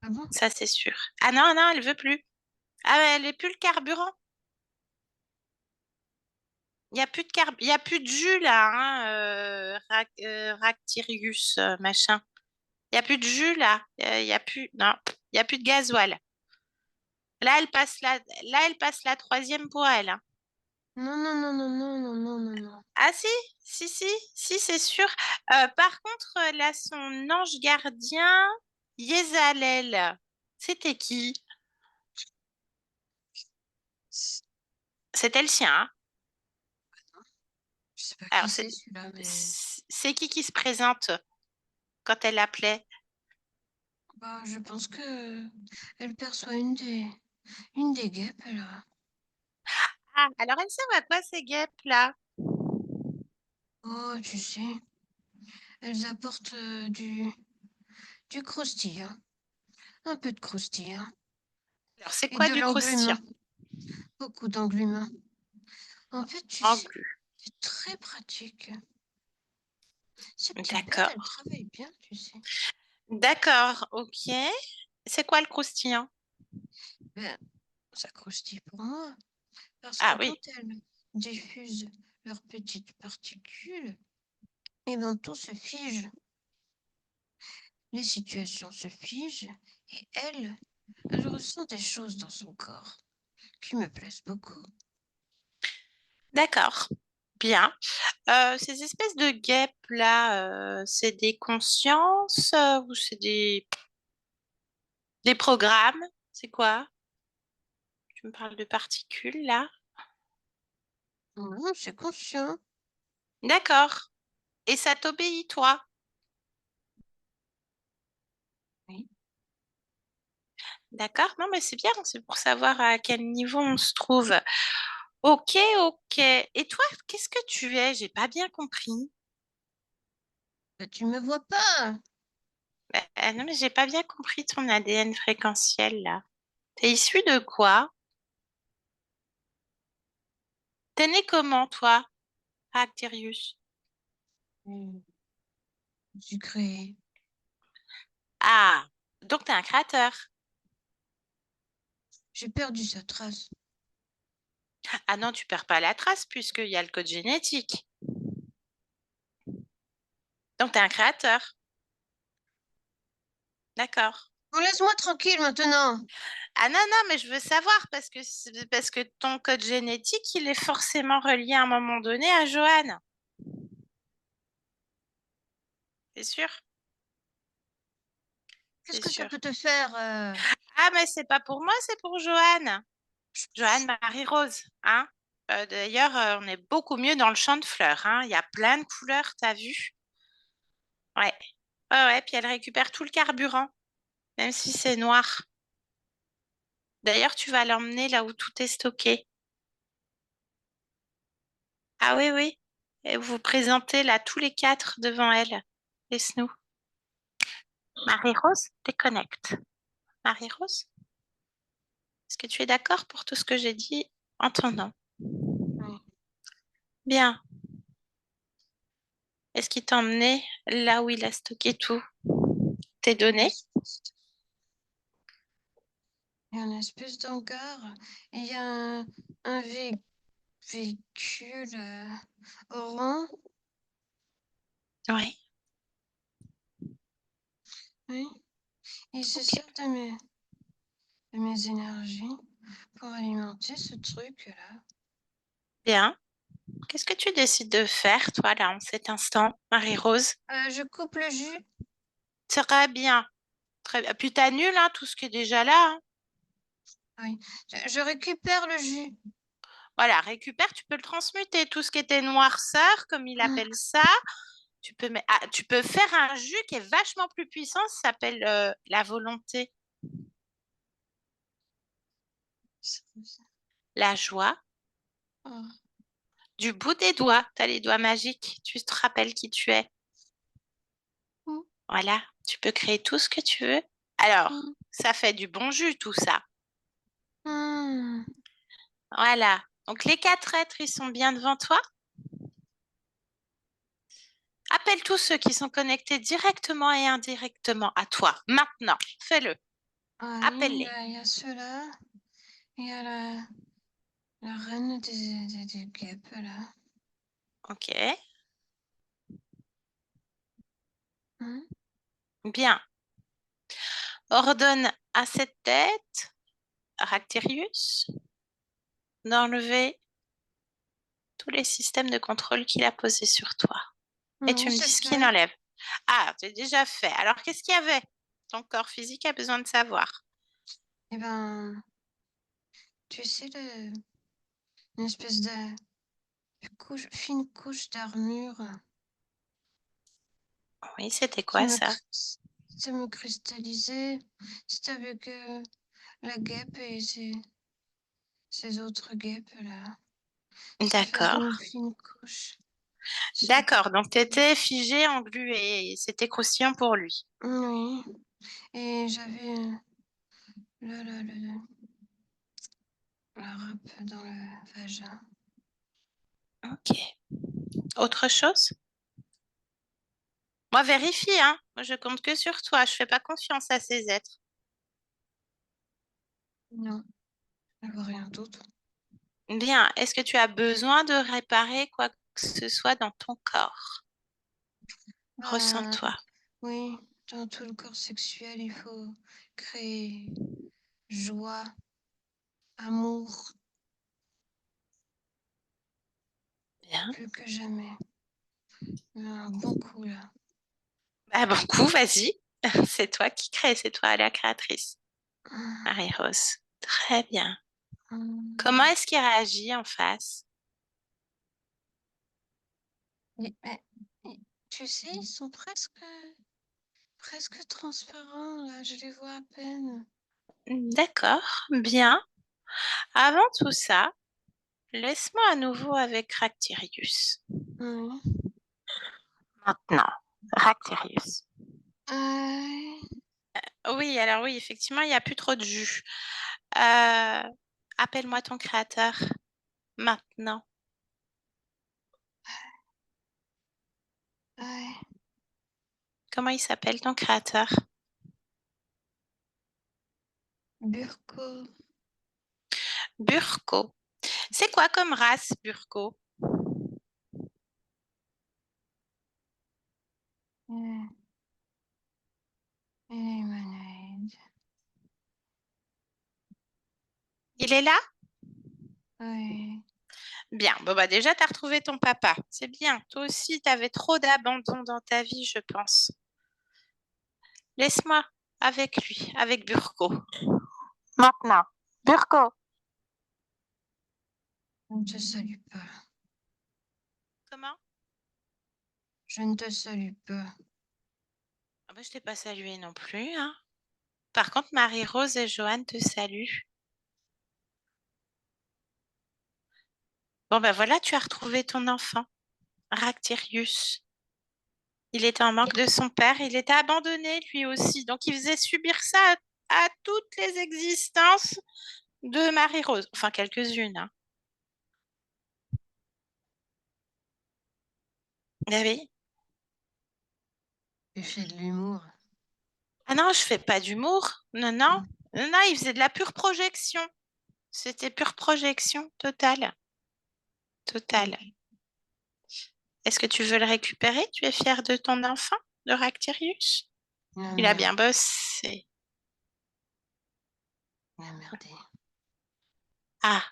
[SPEAKER 3] Ah bon?
[SPEAKER 1] Ça, c'est sûr. Ah non, non, elle veut plus. Ah ben, elle est plus le carburant. Il y a plus de il y a plus de jus là, hein, Ractirius, machin. Il y a plus de jus là. Il y a plus, non, il y a plus de gasoil. Là, elle passe la troisième pour elle, hein.
[SPEAKER 3] Non, non, non, non, non, non, non, non, non.
[SPEAKER 1] Ah si, si, c'est sûr. Par contre, là, son ange gardien, Yezalel, c'était qui?
[SPEAKER 3] C'est-
[SPEAKER 1] C'était le sien, hein.
[SPEAKER 3] Je sais pas
[SPEAKER 1] Alors,
[SPEAKER 3] qui c'est celui-là, mais.
[SPEAKER 1] c'est qui se présente quand elle l'appelait?
[SPEAKER 3] Bah, je pense que elle perçoit une des guêpes, là.
[SPEAKER 1] Ah, alors elles servent à quoi ces guêpes-là?
[SPEAKER 3] Oh, tu sais, elles apportent du croustillant, un peu de croustillant
[SPEAKER 1] Alors c'est
[SPEAKER 3] et
[SPEAKER 1] quoi
[SPEAKER 3] de
[SPEAKER 1] du croustillant?
[SPEAKER 3] l'englument, beaucoup d'englument. En fait, tu sais,
[SPEAKER 1] Englu.
[SPEAKER 3] c'est très pratique. Ces petites bêtes,
[SPEAKER 1] D'accord.
[SPEAKER 3] elles travaillent bien, tu sais.
[SPEAKER 1] D'accord, ok. C'est quoi le croustillant?
[SPEAKER 3] Ben, ça croustille pour moi, parce que
[SPEAKER 1] Ah
[SPEAKER 3] quand
[SPEAKER 1] oui,
[SPEAKER 3] elles diffusent leurs petites particules, et ben tout se fige. Les situations se figent et elle ressent des choses dans son corps qui me plaisent beaucoup.
[SPEAKER 1] d'accord. Bien. Ces espèces de guêpes-là, c'est des consciences ou c'est des programmes? C'est quoi? Tu me parles de particules là?
[SPEAKER 3] Non, c'est conscient.
[SPEAKER 1] D'accord. Et ça t'obéit, toi?
[SPEAKER 3] Oui.
[SPEAKER 1] D'accord? Non, mais c'est bien, c'est pour savoir à quel niveau on se trouve. Ok, ok. Et toi, qu'est-ce que tu es? J'ai pas bien compris.
[SPEAKER 3] Bah, tu me vois pas.
[SPEAKER 1] Non, mais j'ai pas bien compris ton ADN fréquentiel là. T'es issu de quoi? T'es né comment, toi, Acterius?
[SPEAKER 3] Hmm, j'ai créé.
[SPEAKER 1] Ah, donc t'es un créateur.
[SPEAKER 3] J'ai perdu sa trace.
[SPEAKER 1] Ah non, tu perds pas la trace puisqu'il y a le code génétique. Donc t'es un créateur. D'accord.
[SPEAKER 3] Bon, laisse-moi tranquille maintenant.
[SPEAKER 1] Ah non, non, mais je veux savoir parce que ton code génétique, il est forcément relié à un moment donné à Joanne. C'est sûr?
[SPEAKER 3] Qu'est-ce
[SPEAKER 1] C'est
[SPEAKER 3] que ça
[SPEAKER 1] sûr.
[SPEAKER 3] peut te faire
[SPEAKER 1] Ah, mais c'est pas pour moi, c'est pour Joanne. Joanne Marie-Rose, hein? D'ailleurs, on est beaucoup mieux dans le champ de fleurs, hein. Il y a plein de couleurs, t'as vu? Ouais. Ouais, ouais, puis elle récupère tout le carburant, même si c'est noir. D'ailleurs, tu vas l'emmener là où tout est stocké. Ah oui, oui. Et vous vous présentez là tous les quatre devant elle. Laisse-nous. Marie-Rose, déconnecte. Marie-Rose, est-ce que tu es d'accord pour tout ce que j'ai dit en ton nom?
[SPEAKER 3] Oui.
[SPEAKER 1] Bien. Est-ce qu'il t'a emmené là où il a stocké tout? Tes
[SPEAKER 3] Il y a une
[SPEAKER 1] données?
[SPEAKER 3] espèce, il y a une espèce d'hangar. Et il y a un véhicule rond.
[SPEAKER 1] Oui.
[SPEAKER 3] Oui. Il se
[SPEAKER 1] Ok.
[SPEAKER 3] sert de mes énergies pour alimenter ce truc-là.
[SPEAKER 1] Bien. Qu'est-ce que tu décides de faire, toi, là, en cet instant, Marie-Rose?
[SPEAKER 3] Je coupe le jus.
[SPEAKER 1] Très bien. Très bien. Puis t'annules hein, tout ce qui est déjà là, hein.
[SPEAKER 3] Oui. Je récupère le jus.
[SPEAKER 1] Voilà, récupère, tu peux le transmuter. Tout ce qui était noirceur, comme il
[SPEAKER 3] Ah,
[SPEAKER 1] appelle ça, tu peux faire un jus qui est vachement plus puissant, ça s'appelle la volonté,
[SPEAKER 3] c'est comme ça.
[SPEAKER 1] la joie,
[SPEAKER 3] Ah,
[SPEAKER 1] du bout des doigts. Tu as les doigts magiques, tu te rappelles qui tu es.
[SPEAKER 3] mm,
[SPEAKER 1] Voilà, tu peux créer tout ce que tu veux. Alors,
[SPEAKER 3] mm,
[SPEAKER 1] ça fait du bon jus, tout ça.
[SPEAKER 3] mm.
[SPEAKER 1] Voilà. Donc, les quatre êtres, ils sont bien devant toi. Appelle tous ceux qui sont connectés directement et indirectement à toi. Maintenant, fais-le.
[SPEAKER 3] Ah oui,
[SPEAKER 1] Appelle-les.
[SPEAKER 3] il y a ceux-là. Il y a la reine des guêpes, là.
[SPEAKER 1] Ok.
[SPEAKER 3] Mm.
[SPEAKER 1] Bien. Ordonne à cette tête, Racterius, d'enlever tous les systèmes de contrôle qu'il a posés sur toi. Et tu
[SPEAKER 3] Oui,
[SPEAKER 1] me
[SPEAKER 3] c'est
[SPEAKER 1] dis ce qu'il
[SPEAKER 3] fait.
[SPEAKER 1] enlève. Ah, c'est déjà fait. Alors, qu'est-ce qu'il y avait? Ton corps physique a besoin de savoir.
[SPEAKER 3] Eh ben, tu sais, une espèce de fine couche d'armure
[SPEAKER 1] Oui, c'était
[SPEAKER 3] qui
[SPEAKER 1] quoi
[SPEAKER 3] me,
[SPEAKER 1] ça?
[SPEAKER 3] système cristallisé. C'est avec la guêpe et ces autres guêpes là. Ça fait
[SPEAKER 1] D'accord.
[SPEAKER 3] une fine couche.
[SPEAKER 1] D'accord, donc tu étais figé, englué, et c'était croustillant pour lui.
[SPEAKER 3] Oui. Et j'avais là, la râpe dans le vagin.
[SPEAKER 1] Ok. Autre chose? Moi, vérifie, hein. Moi, je compte que sur toi. Je fais pas confiance à ces êtres.
[SPEAKER 3] Non, je vois rien d'autre.
[SPEAKER 1] Bien. Est-ce que tu as besoin de réparer quoi que ce soit dans ton corps?
[SPEAKER 3] Ben,
[SPEAKER 1] Ressens-toi.
[SPEAKER 3] oui, dans tout le corps sexuel, il faut créer joie, amour,
[SPEAKER 1] Bien.
[SPEAKER 3] plus que jamais. Un bon coup là.
[SPEAKER 1] Bah, bon coup, vas-y. C'est toi qui crée, c'est toi la créatrice. Marie-Rose. Très bien. Comment est-ce qu'il réagit en face?
[SPEAKER 3] Tu sais, ils sont presque transparents là, je les vois à peine.
[SPEAKER 1] D'accord, bien. Avant tout ça, laisse-moi à nouveau avec Ractirius.
[SPEAKER 3] Oui.
[SPEAKER 1] Maintenant, Ractirius.
[SPEAKER 3] Euh,
[SPEAKER 1] Oui, alors oui, effectivement, il n'y a plus trop de jus. Euh, appelle-moi ton créateur maintenant.
[SPEAKER 3] ouais.
[SPEAKER 1] Comment il s'appelle ton créateur?
[SPEAKER 3] Burko.
[SPEAKER 1] Burko. C'est quoi comme race, Burko?
[SPEAKER 3] Humanoïde.
[SPEAKER 1] Il est là?
[SPEAKER 3] Ouais.
[SPEAKER 1] Bien. Bon, bah déjà, tu as retrouvé ton papa. C'est bien. Toi aussi, tu avais trop d'abandon dans ta vie, je pense. Laisse-moi avec lui, avec Burko. Maintenant. Burko.
[SPEAKER 3] Je ne te salue pas.
[SPEAKER 1] Comment?
[SPEAKER 3] Je ne te salue pas.
[SPEAKER 1] Ah bah, je t'ai pas salué non plus, hein. Par contre, Marie-Rose et Joanne te saluent. Bon, ben voilà, tu as retrouvé ton enfant, Ractirius. Il était en manque de son père, il était abandonné lui aussi. Donc, il faisait subir ça à toutes les existences de Marie-Rose. Enfin, quelques-unes, hein. Ah oui.
[SPEAKER 3] Tu fais de l'humour.
[SPEAKER 1] Ah non, je fais pas d'humour. Non, non. Non, non, il faisait de la pure projection. C'était pure projection totale. Totale. Est-ce que tu veux le récupérer? Tu es fière de ton enfant, de Ractirius?
[SPEAKER 3] La
[SPEAKER 1] Il a
[SPEAKER 3] merde.
[SPEAKER 1] bien bossé.
[SPEAKER 3] La merde.
[SPEAKER 1] Ah,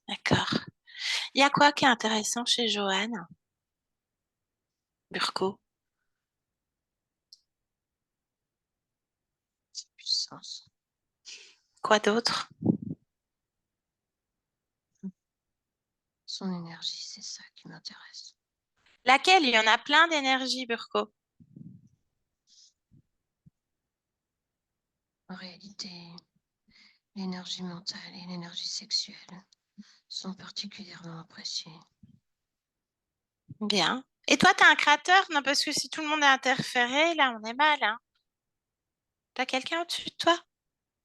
[SPEAKER 1] d'accord. Il y a quoi qui est intéressant chez Joanne, Burko?
[SPEAKER 3] Puissance.
[SPEAKER 1] Quoi d'autre?
[SPEAKER 3] Son énergie, c'est ça qui m'intéresse.
[SPEAKER 1] Laquelle? Il y en a plein d'énergie, Burko.
[SPEAKER 3] En réalité, l'énergie mentale et l'énergie sexuelle sont particulièrement appréciées.
[SPEAKER 1] Bien. Et toi, t'as un créateur? Non, parce que si tout le monde est interféré, là, on est mal, hein. T'as quelqu'un au-dessus de toi?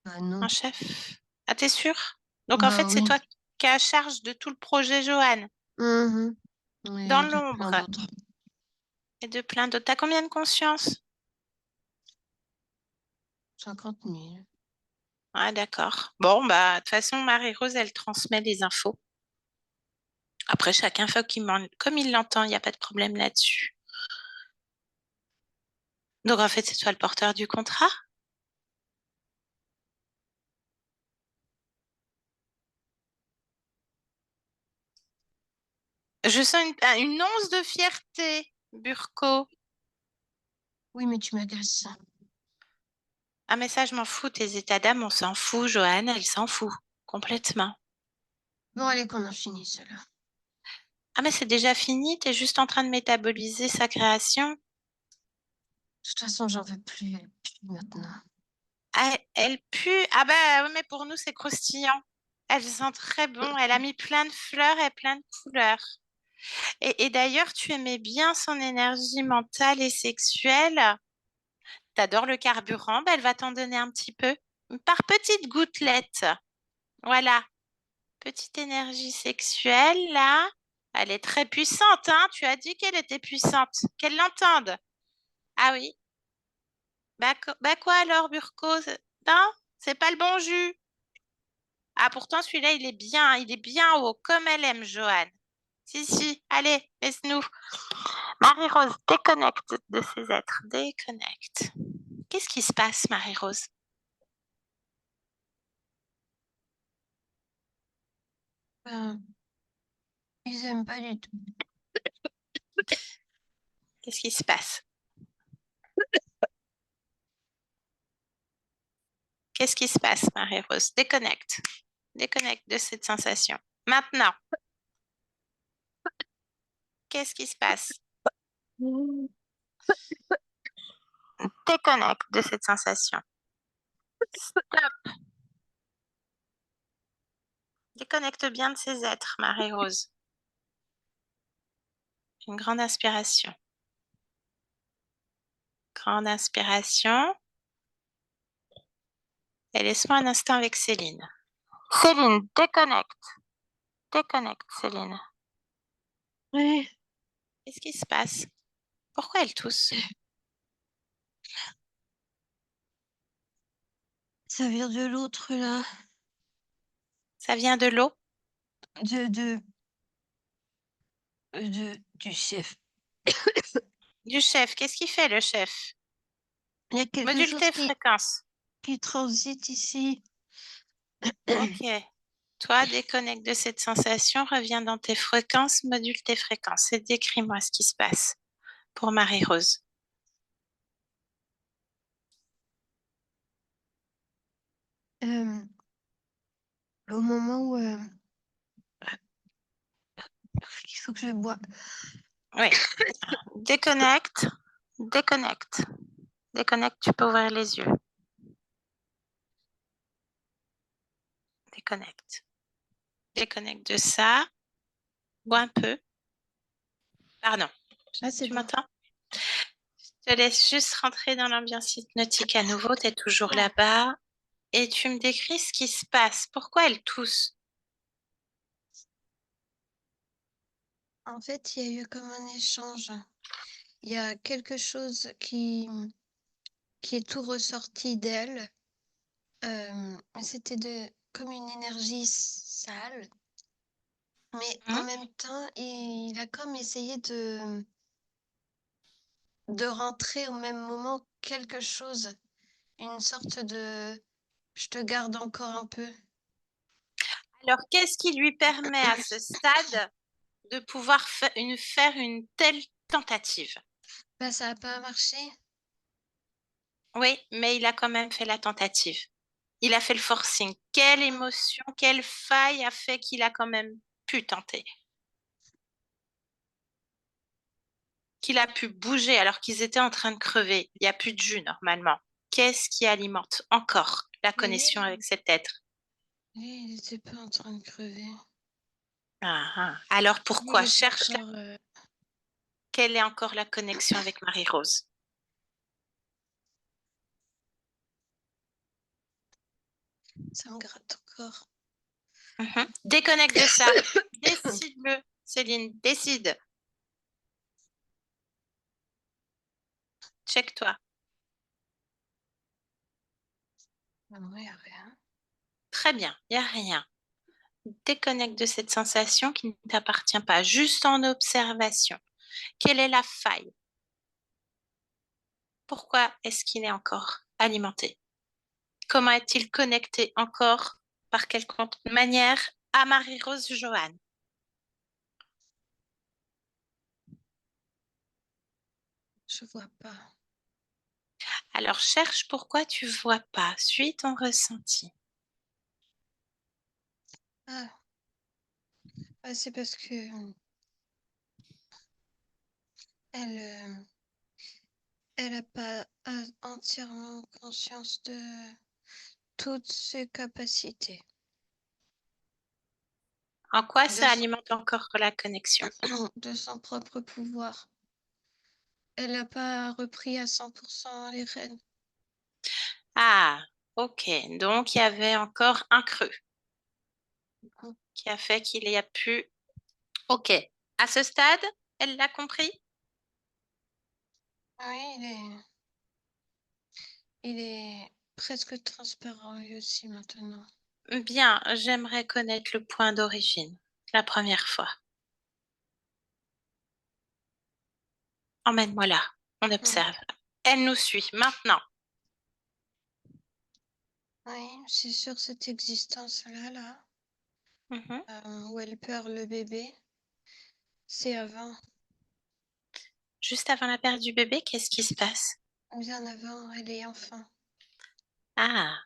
[SPEAKER 3] Ah non.
[SPEAKER 1] Un chef? Ah, t'es sûr? Donc, en
[SPEAKER 3] Bah
[SPEAKER 1] fait, c'est
[SPEAKER 3] oui.
[SPEAKER 1] toi qui as charge de tout le projet, Joanne,
[SPEAKER 3] Mhm. Et
[SPEAKER 1] dans
[SPEAKER 3] de plein
[SPEAKER 1] l'ombre,
[SPEAKER 3] d'autres.
[SPEAKER 1] et de plein d'autres. T'as combien de conscience?
[SPEAKER 3] 50 000.
[SPEAKER 1] Ah, d'accord. Bon, bah, de toute façon, Marie-Rose, elle transmet les infos. Après, chacun fait comme il l'entend, il n'y a pas de problème là-dessus. Donc, en fait, c'est toi le porteur du contrat? Je sens une once de fierté, Burko.
[SPEAKER 3] Oui, mais tu m'agaces.
[SPEAKER 1] Ah, mais ça, je m'en fous. Tes états d'âme, on s'en fout. Joanne, elle s'en fout. Complètement.
[SPEAKER 3] Bon, allez, qu'on en finisse cela.
[SPEAKER 1] Ah, mais c'est déjà fini. T'es juste en train de métaboliser sa création.
[SPEAKER 3] toute façon, j'en veux plus, elle pue maintenant.
[SPEAKER 1] Ah, elle pue. Ah bah oui, mais pour nous, c'est croustillant. Elle sent très bon. Elle a mis plein de fleurs et plein de couleurs. Et d'ailleurs, tu aimais bien son énergie mentale et sexuelle. T'adores le carburant, bah, elle va t'en donner un petit peu. Par petites gouttelettes. Voilà. Petite énergie sexuelle, là. Elle est très puissante, hein. Tu as dit qu'elle était puissante. Qu'elle l'entende. Ah oui. Bah quoi alors, Burko? Non, c'est pas le bon jus. Ah, pourtant, celui-là, il est bien haut, comme elle aime, Joanne. Si, si, allez, laisse-nous. Marie-Rose, déconnecte de ces êtres, déconnecte. Qu'est-ce qui se passe, Marie-Rose?
[SPEAKER 3] Ben, ils aiment pas du tout.
[SPEAKER 1] Qu'est-ce qui se passe? Qu'est-ce qui se passe, Marie-Rose? Déconnecte. Déconnecte de cette sensation. Maintenant, qu'est-ce qui se passe? Déconnecte de cette sensation. Stop. Déconnecte bien de ces êtres, Marie-Rose. Une grande inspiration. Grande inspiration. Et laisse-moi un instant avec Céline. Céline, déconnecte. Déconnecte, Céline.
[SPEAKER 3] Ouais,
[SPEAKER 1] Qu'est-ce qui se passe? Pourquoi elle tousse?
[SPEAKER 3] ça vient de l'autre là,
[SPEAKER 1] Ça vient de l'eau?
[SPEAKER 3] de, du chef.
[SPEAKER 1] Du chef. Qu'est-ce qu'il fait, le chef?
[SPEAKER 3] Il y a quelque
[SPEAKER 1] Module
[SPEAKER 3] chose
[SPEAKER 1] tes fréquences.
[SPEAKER 3] qui transite ici.
[SPEAKER 1] Ok. Toi, déconnecte de cette sensation, reviens dans tes fréquences, module tes fréquences et décris-moi ce qui se passe pour Marie-Rose.
[SPEAKER 3] Au moment où il faut que je bois.
[SPEAKER 1] Oui. Déconnecte, déconnecte, déconnecte, tu peux ouvrir les yeux. Déconnecte. Déconnecte de ça. Bois un peu. Pardon.
[SPEAKER 3] Ah, c'est
[SPEAKER 1] Tu
[SPEAKER 3] bon.
[SPEAKER 1] m'entends? Je te laisse juste rentrer dans l'ambiance hypnotique à nouveau. Tu es toujours là-bas. Et tu me décris ce qui se passe. Pourquoi elle tousse?
[SPEAKER 3] En fait, il y a eu comme un échange. Il y a quelque chose qui est tout ressorti d'elle. C'était comme une énergie sale, mais en
[SPEAKER 1] Hein.
[SPEAKER 3] même temps, il a comme essayé de rentrer au même moment quelque chose, une sorte de je te garde encore un peu.
[SPEAKER 1] Alors, qu'est-ce qui lui permet à ce stade de pouvoir faire une telle tentative?
[SPEAKER 3] Bah, ça n'a pas marché.
[SPEAKER 1] Oui, mais il a quand même fait la tentative. Il a fait le forcing. Quelle émotion, quelle faille a fait qu'il a quand même pu tenter? Qu'il a pu bouger alors qu'ils étaient en train de crever. Il n'y a plus de jus normalement. Qu'est-ce qui alimente encore la
[SPEAKER 3] Mais
[SPEAKER 1] connexion avec cet être?
[SPEAKER 3] il n'était pas en train de crever.
[SPEAKER 1] Ah, ah. Alors
[SPEAKER 3] Il
[SPEAKER 1] pourquoi?
[SPEAKER 3] était
[SPEAKER 1] Cherche
[SPEAKER 3] encore.
[SPEAKER 1] quelle est encore la connexion avec Marie-Rose.
[SPEAKER 3] Ça me gratte encore.
[SPEAKER 1] Mhm. Déconnecte de ça. Décide-le, Céline, décide. Check-toi.
[SPEAKER 3] Non, il n'y a rien.
[SPEAKER 1] Très bien, il n'y a rien. Déconnecte de cette sensation qui ne t'appartient pas, juste en observation. Quelle est la faille? Pourquoi est-ce qu'il est encore alimenté? Comment est-il connecté encore, par quelle manière, à Marie-Rose Johan?
[SPEAKER 3] Je vois pas.
[SPEAKER 1] Alors cherche pourquoi tu ne vois pas, suis ton ressenti.
[SPEAKER 3] Ah, c'est parce que elle, elle n'a pas entièrement conscience de toutes ses capacités,
[SPEAKER 1] En quoi
[SPEAKER 3] de
[SPEAKER 1] ça
[SPEAKER 3] son,
[SPEAKER 1] alimente encore la connexion?
[SPEAKER 3] de son propre pouvoir. Elle n'a pas repris à 100% les rênes.
[SPEAKER 1] Ah, ok. Donc, il y avait encore un creux qui a fait qu'il y a pu... Ok. À ce stade, elle l'a compris?
[SPEAKER 3] Oui, il est presque transparent lui aussi maintenant.
[SPEAKER 1] Bien, j'aimerais connaître le point d'origine, la première fois. Emmène-moi là, on
[SPEAKER 3] Mm.
[SPEAKER 1] observe. Elle nous suit maintenant.
[SPEAKER 3] Oui, c'est sur cette existence-là, là,
[SPEAKER 1] Mhm.
[SPEAKER 3] où elle perd le bébé. C'est avant,
[SPEAKER 1] Juste avant la perte du bébé, qu'est-ce qui se passe?
[SPEAKER 3] bien avant, elle est enfant.
[SPEAKER 1] Ah,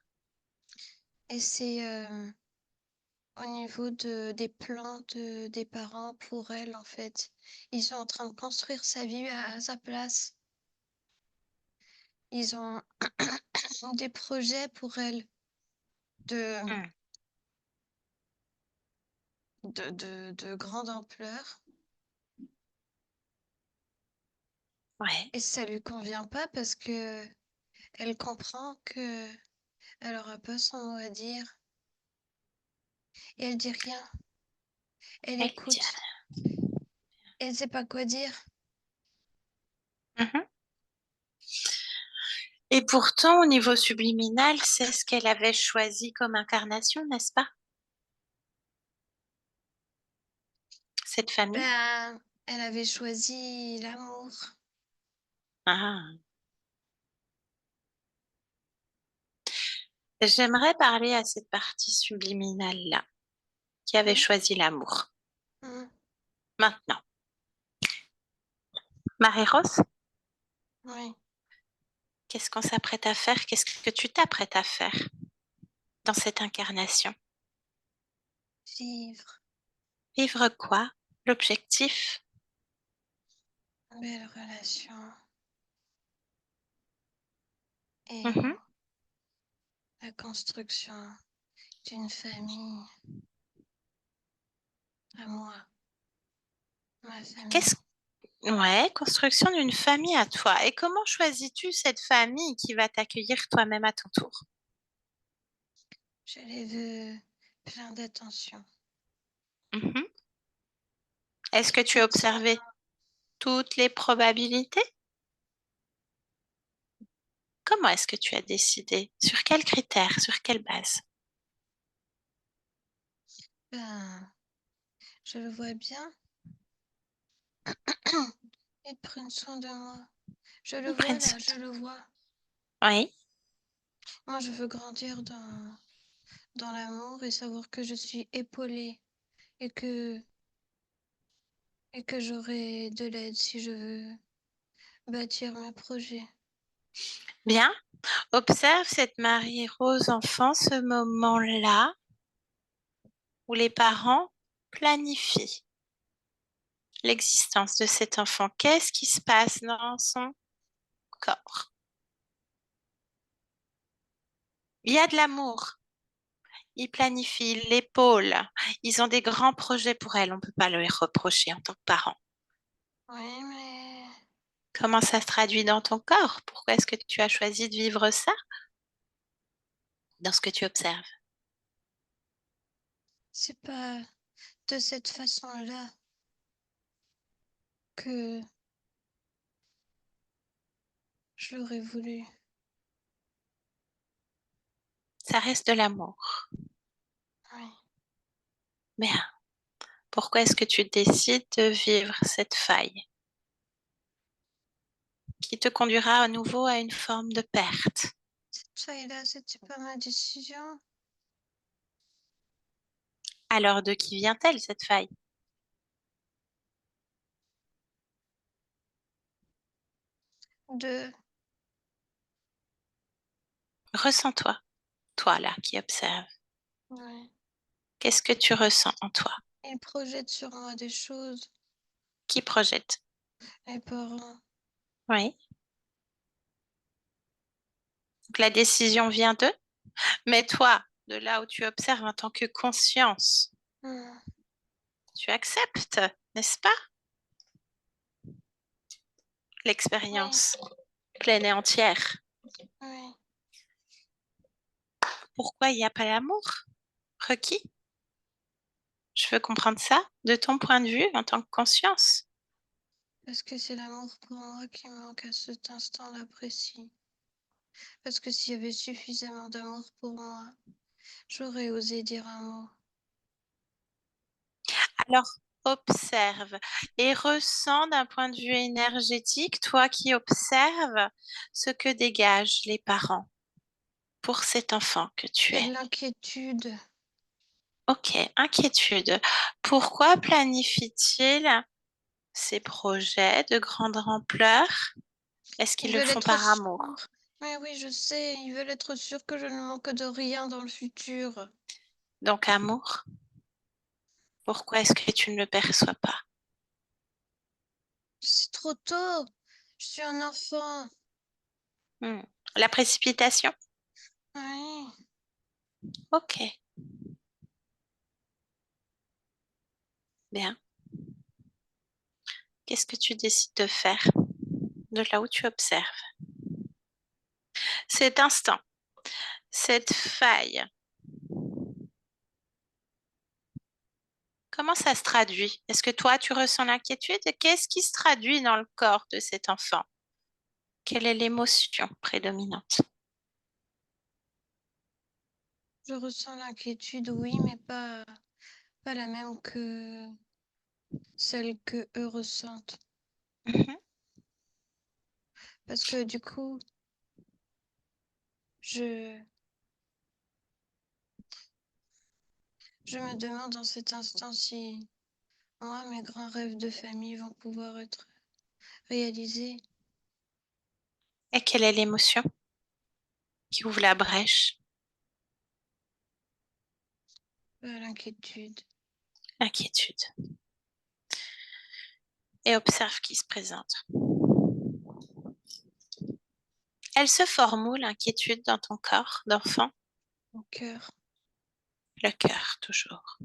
[SPEAKER 3] Et c'est au niveau des plans des parents pour elle, en fait. Ils sont en train de construire sa vie à sa place. Ils ont des projets pour elle de,
[SPEAKER 1] hmm,
[SPEAKER 3] de grande ampleur.
[SPEAKER 1] ouais,
[SPEAKER 3] Et ça lui convient pas parce que elle comprend que elle aura pas son mot à dire. Et elle dit rien. Elle
[SPEAKER 1] elle dit
[SPEAKER 3] écoute. Elle sait pas quoi dire.
[SPEAKER 1] rien. Mhm. Et pourtant, au niveau subliminal, c'est ce qu'elle avait choisi comme incarnation, n'est-ce pas? Cette famille.
[SPEAKER 3] Ben, elle avait choisi l'amour.
[SPEAKER 1] Ah. J'aimerais parler à cette partie subliminale-là, qui avait
[SPEAKER 3] Hein.
[SPEAKER 1] choisi l'amour.
[SPEAKER 3] Hein.
[SPEAKER 1] Maintenant, Marie-Rose,
[SPEAKER 3] Oui,
[SPEAKER 1] qu'est-ce qu'on s'apprête à faire? Qu'est-ce que tu t'apprêtes à faire dans cette incarnation?
[SPEAKER 3] vivre
[SPEAKER 1] Vivre quoi? L'objectif?
[SPEAKER 3] une belle relation et
[SPEAKER 1] Mhm.
[SPEAKER 3] la construction d'une famille à moi, ma famille.
[SPEAKER 1] Qu'est-ce Ouais, construction d'une famille à toi. Et comment choisis-tu cette famille qui va t'accueillir toi-même à ton tour?
[SPEAKER 3] Je les veux plein d'attention.
[SPEAKER 1] Mhm. Est-ce que tu as
[SPEAKER 3] Entièrement.
[SPEAKER 1] observé toutes les probabilités? Comment est-ce que tu as décidé? Sur quels critères? Sur quelle base?
[SPEAKER 3] Ben, je le vois bien. Ils prennent soin de moi. Je le
[SPEAKER 1] Ils
[SPEAKER 3] vois
[SPEAKER 1] prennent
[SPEAKER 3] là,
[SPEAKER 1] soin
[SPEAKER 3] je le vois.
[SPEAKER 1] de- Oui,
[SPEAKER 3] Moi, je veux grandir dans l'amour et savoir que je suis épaulée et que j'aurai de l'aide si je veux bâtir mes projets.
[SPEAKER 1] bien. Observe cette Marie-Rose enfant, ce moment-là où les parents planifient l'existence de cet enfant. Qu'est-ce qui se passe dans son corps? Il y a de l'amour. Ils planifient l'épaule. Ils ont des grands projets pour elle. On ne peut pas leur reprocher en tant que parents.
[SPEAKER 3] Oui, mais
[SPEAKER 1] Comment ça se traduit dans ton corps? Pourquoi est-ce que tu as choisi de vivre ça dans ce que tu observes?
[SPEAKER 3] c'est pas de cette façon-là que je l'aurais voulu.
[SPEAKER 1] Ça reste de l'amour.
[SPEAKER 3] Oui.
[SPEAKER 1] Mais pourquoi est-ce que tu décides de vivre cette faille qui te conduira à nouveau à une forme de perte?
[SPEAKER 3] Cette feuille-là, c'était pas ma décision.
[SPEAKER 1] Alors de qui vient-elle cette faille?
[SPEAKER 3] De
[SPEAKER 1] Ressens-toi, toi là qui observe.
[SPEAKER 3] Ouais.
[SPEAKER 1] Qu'est-ce que tu ressens en toi?
[SPEAKER 3] Ils projettent sur moi des choses,
[SPEAKER 1] Qui projette?
[SPEAKER 3] mes parents.
[SPEAKER 1] Oui. Donc la décision vient d'eux, mais toi, de là où tu observes en tant que conscience,
[SPEAKER 3] Hmm,
[SPEAKER 1] tu acceptes, n'est-ce pas,
[SPEAKER 3] oui,
[SPEAKER 1] l'expérience pleine et entière.
[SPEAKER 3] oui.
[SPEAKER 1] Pourquoi il n'y a pas l'amour requis? Je veux comprendre ça de ton point de vue en tant que conscience.
[SPEAKER 3] Parce que c'est l'amour pour moi qui manque à cet instant-là précis. Parce que s'il y avait suffisamment d'amour pour moi, j'aurais osé dire un mot.
[SPEAKER 1] Alors, observe et ressens d'un point de vue énergétique, toi qui observes, ce que dégagent les parents pour cet enfant que tu
[SPEAKER 3] C'est
[SPEAKER 1] es.
[SPEAKER 3] de l'inquiétude.
[SPEAKER 1] Ok, inquiétude. Pourquoi planifie-t-il ces projets de grande ampleur? Est-ce qu'ils
[SPEAKER 3] Ils
[SPEAKER 1] le
[SPEAKER 3] veulent
[SPEAKER 1] font
[SPEAKER 3] être
[SPEAKER 1] par
[SPEAKER 3] sûrs.
[SPEAKER 1] amour?
[SPEAKER 3] Mais oui, je sais, ils veulent être sûrs que je ne manque de rien dans le futur.
[SPEAKER 1] Donc, amour, pourquoi est-ce que tu ne le perçois pas?
[SPEAKER 3] C'est trop tôt. Je suis un enfant.
[SPEAKER 1] Hmm. La précipitation?
[SPEAKER 3] Oui.
[SPEAKER 1] Ok, bien. Qu'est-ce que tu décides de faire de là où tu observes? Cet instant, cette faille, comment ça se traduit? Est-ce que toi, tu ressens l'inquiétude? Qu'est-ce qui se traduit dans le corps de cet enfant? Quelle est l'émotion prédominante?
[SPEAKER 3] Je ressens l'inquiétude, oui, mais pas la même que celle que eux ressentent.
[SPEAKER 1] Mhm.
[SPEAKER 3] Parce que du coup, je, je me demande en cet instant si moi, mes grands rêves de famille vont pouvoir être réalisés.
[SPEAKER 1] Et quelle est l'émotion qui ouvre la brèche?
[SPEAKER 3] L'inquiétude.
[SPEAKER 1] L'inquiétude. Et observe qui se présente. Elle se forme où, l'inquiétude, dans ton corps d'enfant?
[SPEAKER 3] Au cœur.
[SPEAKER 1] Le cœur, toujours.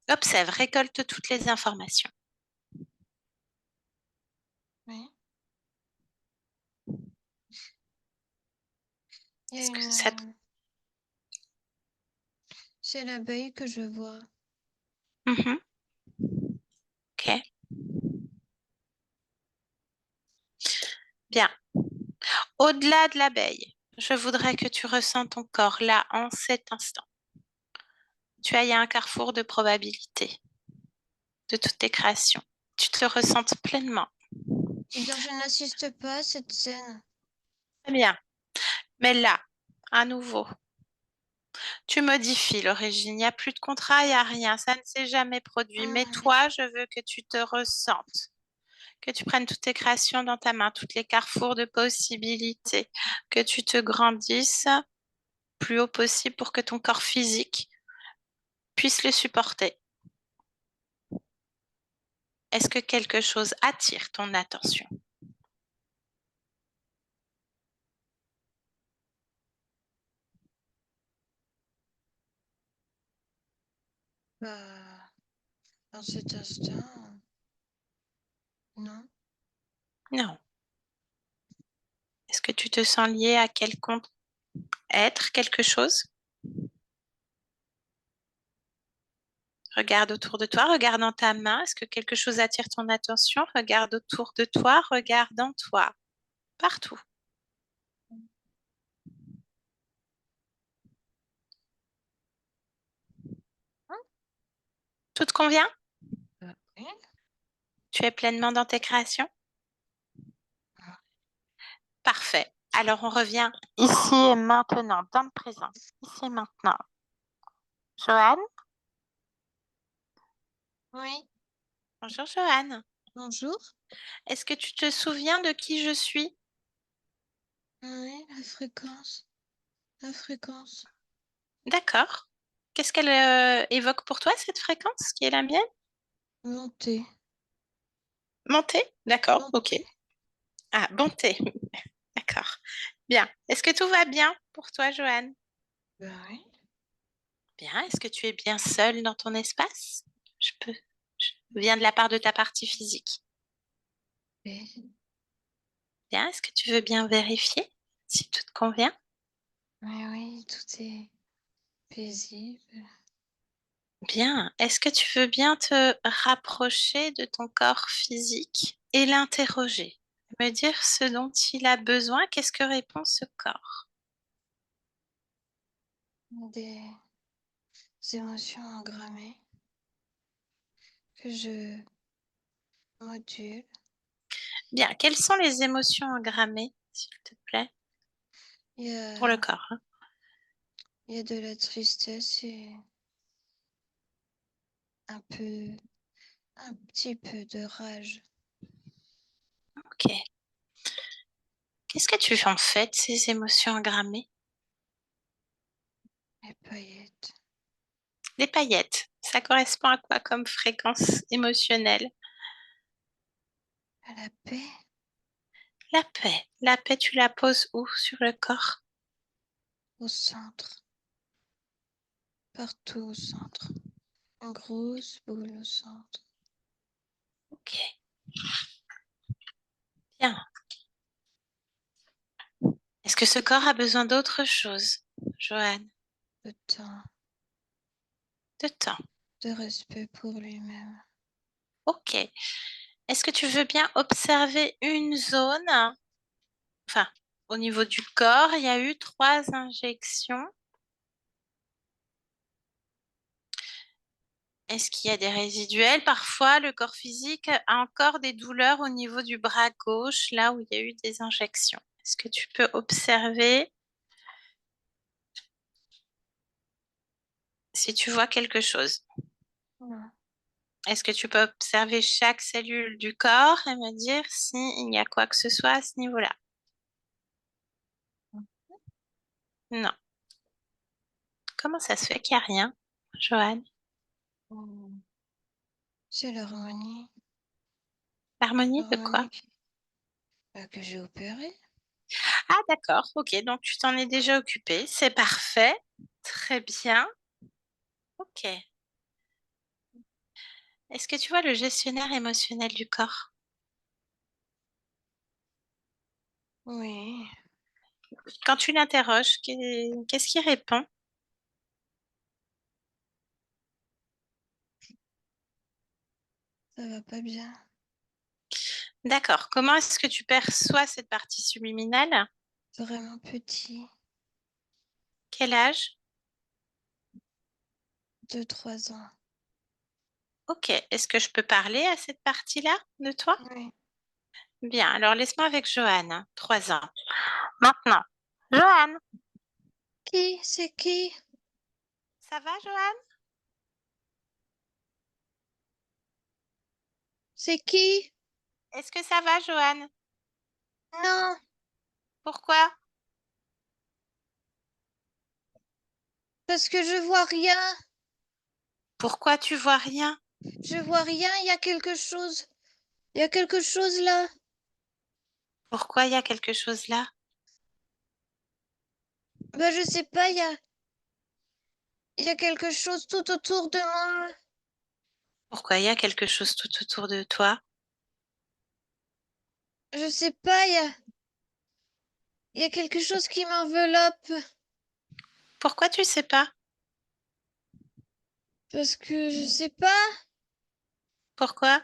[SPEAKER 1] Observe, récolte toutes les informations.
[SPEAKER 3] Oui. Il y a
[SPEAKER 1] Est-ce que
[SPEAKER 3] une.
[SPEAKER 1] ça
[SPEAKER 3] C'est l'abeille que je vois.
[SPEAKER 1] Mhm. Ok, bien. Au-delà de l'abeille, je voudrais que tu ressens ton corps là, en cet instant. Tu ailles à un carrefour de probabilités de toutes tes créations. Tu te le ressentes pleinement.
[SPEAKER 3] Eh bien, je n'assiste pas à cette scène.
[SPEAKER 1] Très bien. Mais là, à nouveau, tu modifies l'origine. Il n'y a plus de contrat, il n'y a rien. Ça ne s'est jamais produit. Mais
[SPEAKER 3] Oui.
[SPEAKER 1] toi, je veux que tu te ressentes, que tu prennes toutes tes créations dans ta main, toutes les carrefours de possibilités, que tu te grandisses plus haut possible pour que ton corps physique puisse le supporter. Est-ce que quelque chose attire ton attention?
[SPEAKER 3] Bah, dans cet instant, non.
[SPEAKER 1] Non. Est-ce que tu te sens lié à quelconque être, quelque chose? Regarde autour de toi, regarde dans ta main. Est-ce que quelque chose attire ton attention? Regarde autour de toi, regarde en toi, partout. Tout te convient?
[SPEAKER 3] Oui.
[SPEAKER 1] Tu es pleinement dans tes créations? Parfait. Alors on revient ici et maintenant, dans le présent, ici et maintenant. Joanne?
[SPEAKER 3] Oui.
[SPEAKER 1] Bonjour Joanne.
[SPEAKER 3] Bonjour.
[SPEAKER 1] Est-ce que tu te souviens de qui je suis?
[SPEAKER 3] Oui, la fréquence. La fréquence.
[SPEAKER 1] D'accord. Qu'est-ce qu'elle évoque pour toi, cette fréquence qui est la mienne?
[SPEAKER 3] Montée.
[SPEAKER 1] Montée? D'accord, ok.
[SPEAKER 3] Montée.
[SPEAKER 1] Ah, bonté. D'accord. Bien. Est-ce que tout va bien pour toi, Joanne?
[SPEAKER 3] Ben oui.
[SPEAKER 1] Bien. Est-ce que tu es bien seule dans ton espace? Je peux. Je viens de la part de ta partie physique.
[SPEAKER 3] Oui,
[SPEAKER 1] Bien. Est-ce que tu veux bien vérifier si tout te convient?
[SPEAKER 3] mais oui, tout est paisible.
[SPEAKER 1] Bien. Est-ce que tu veux bien te rapprocher de ton corps physique et l'interroger? Me dire ce dont il a besoin, qu'est-ce que répond ce corps?
[SPEAKER 3] Des émotions engrammées que je module.
[SPEAKER 1] Bien. Quelles sont les émotions engrammées, s'il te plaît,
[SPEAKER 3] Il y
[SPEAKER 1] pour le
[SPEAKER 3] a,
[SPEAKER 1] corps, hein?
[SPEAKER 3] il y a de la tristesse et un petit peu de rage.
[SPEAKER 1] Ok. Qu'est-ce que tu en fais de ces émotions engrammées?
[SPEAKER 3] Les paillettes.
[SPEAKER 1] Les paillettes, ça correspond à quoi comme fréquence émotionnelle?
[SPEAKER 3] À la paix,
[SPEAKER 1] La paix. La paix, tu la poses où sur le corps?
[SPEAKER 3] au centre. Partout au centre. Une grosse boule au centre.
[SPEAKER 1] Ok, bien. Est-ce que ce corps a besoin d'autre chose, Joanne?
[SPEAKER 3] De temps,
[SPEAKER 1] De temps.
[SPEAKER 3] de respect pour lui-même.
[SPEAKER 1] Ok. Est-ce que tu veux bien observer une zone? Enfin, au niveau du corps, il y a eu 3 injections. Est-ce qu'il y a des résiduels? Parfois, le corps physique a encore des douleurs au niveau du bras gauche, là où il y a eu des injections. Est-ce que tu peux observer si tu vois quelque chose?
[SPEAKER 3] Non.
[SPEAKER 1] Est-ce que tu peux observer chaque cellule du corps et me dire s'il y a quoi que ce soit à ce niveau-là? Non. Comment ça se fait qu'il n'y a rien, Joanne?
[SPEAKER 3] Mm. C'est l'harmonie.
[SPEAKER 1] L'harmonie de quoi?
[SPEAKER 3] L'harmonie que j'ai opérée.
[SPEAKER 1] Ah, d'accord. Ok, donc tu t'en es déjà occupé. C'est parfait. Très bien. Ok. Est-ce que tu vois le gestionnaire émotionnel du corps?
[SPEAKER 3] Oui,
[SPEAKER 1] Quand tu l'interroges, qu'est-ce qu'il répond?
[SPEAKER 3] ça va pas bien.
[SPEAKER 1] D'accord. Comment est-ce que tu perçois cette partie subliminale?
[SPEAKER 3] Vraiment petit.
[SPEAKER 1] Quel âge?
[SPEAKER 3] 2, 3 ans.
[SPEAKER 1] Ok. Est-ce que je peux parler à cette partie-là de toi?
[SPEAKER 3] Oui.
[SPEAKER 1] Bien. Alors laisse-moi avec Joanne, 3 ans. Maintenant. Joanne,
[SPEAKER 3] Qui? C'est qui?
[SPEAKER 1] ça va, Joanne?
[SPEAKER 3] C'est qui?
[SPEAKER 1] Est-ce que ça va, Joanne?
[SPEAKER 3] Non,
[SPEAKER 1] Pourquoi?
[SPEAKER 3] parce que je vois rien.
[SPEAKER 1] Pourquoi tu vois rien?
[SPEAKER 3] Je vois rien, il y a quelque chose. Il y a quelque chose là.
[SPEAKER 1] Pourquoi il y a quelque chose là?
[SPEAKER 3] Ben, je sais pas, il y a quelque chose tout autour de moi.
[SPEAKER 1] Pourquoi il y a quelque chose tout autour de toi?
[SPEAKER 3] Je sais pas, il y a quelque chose qui m'enveloppe.
[SPEAKER 1] Pourquoi tu sais pas?
[SPEAKER 3] Parce que je sais pas.
[SPEAKER 1] Pourquoi?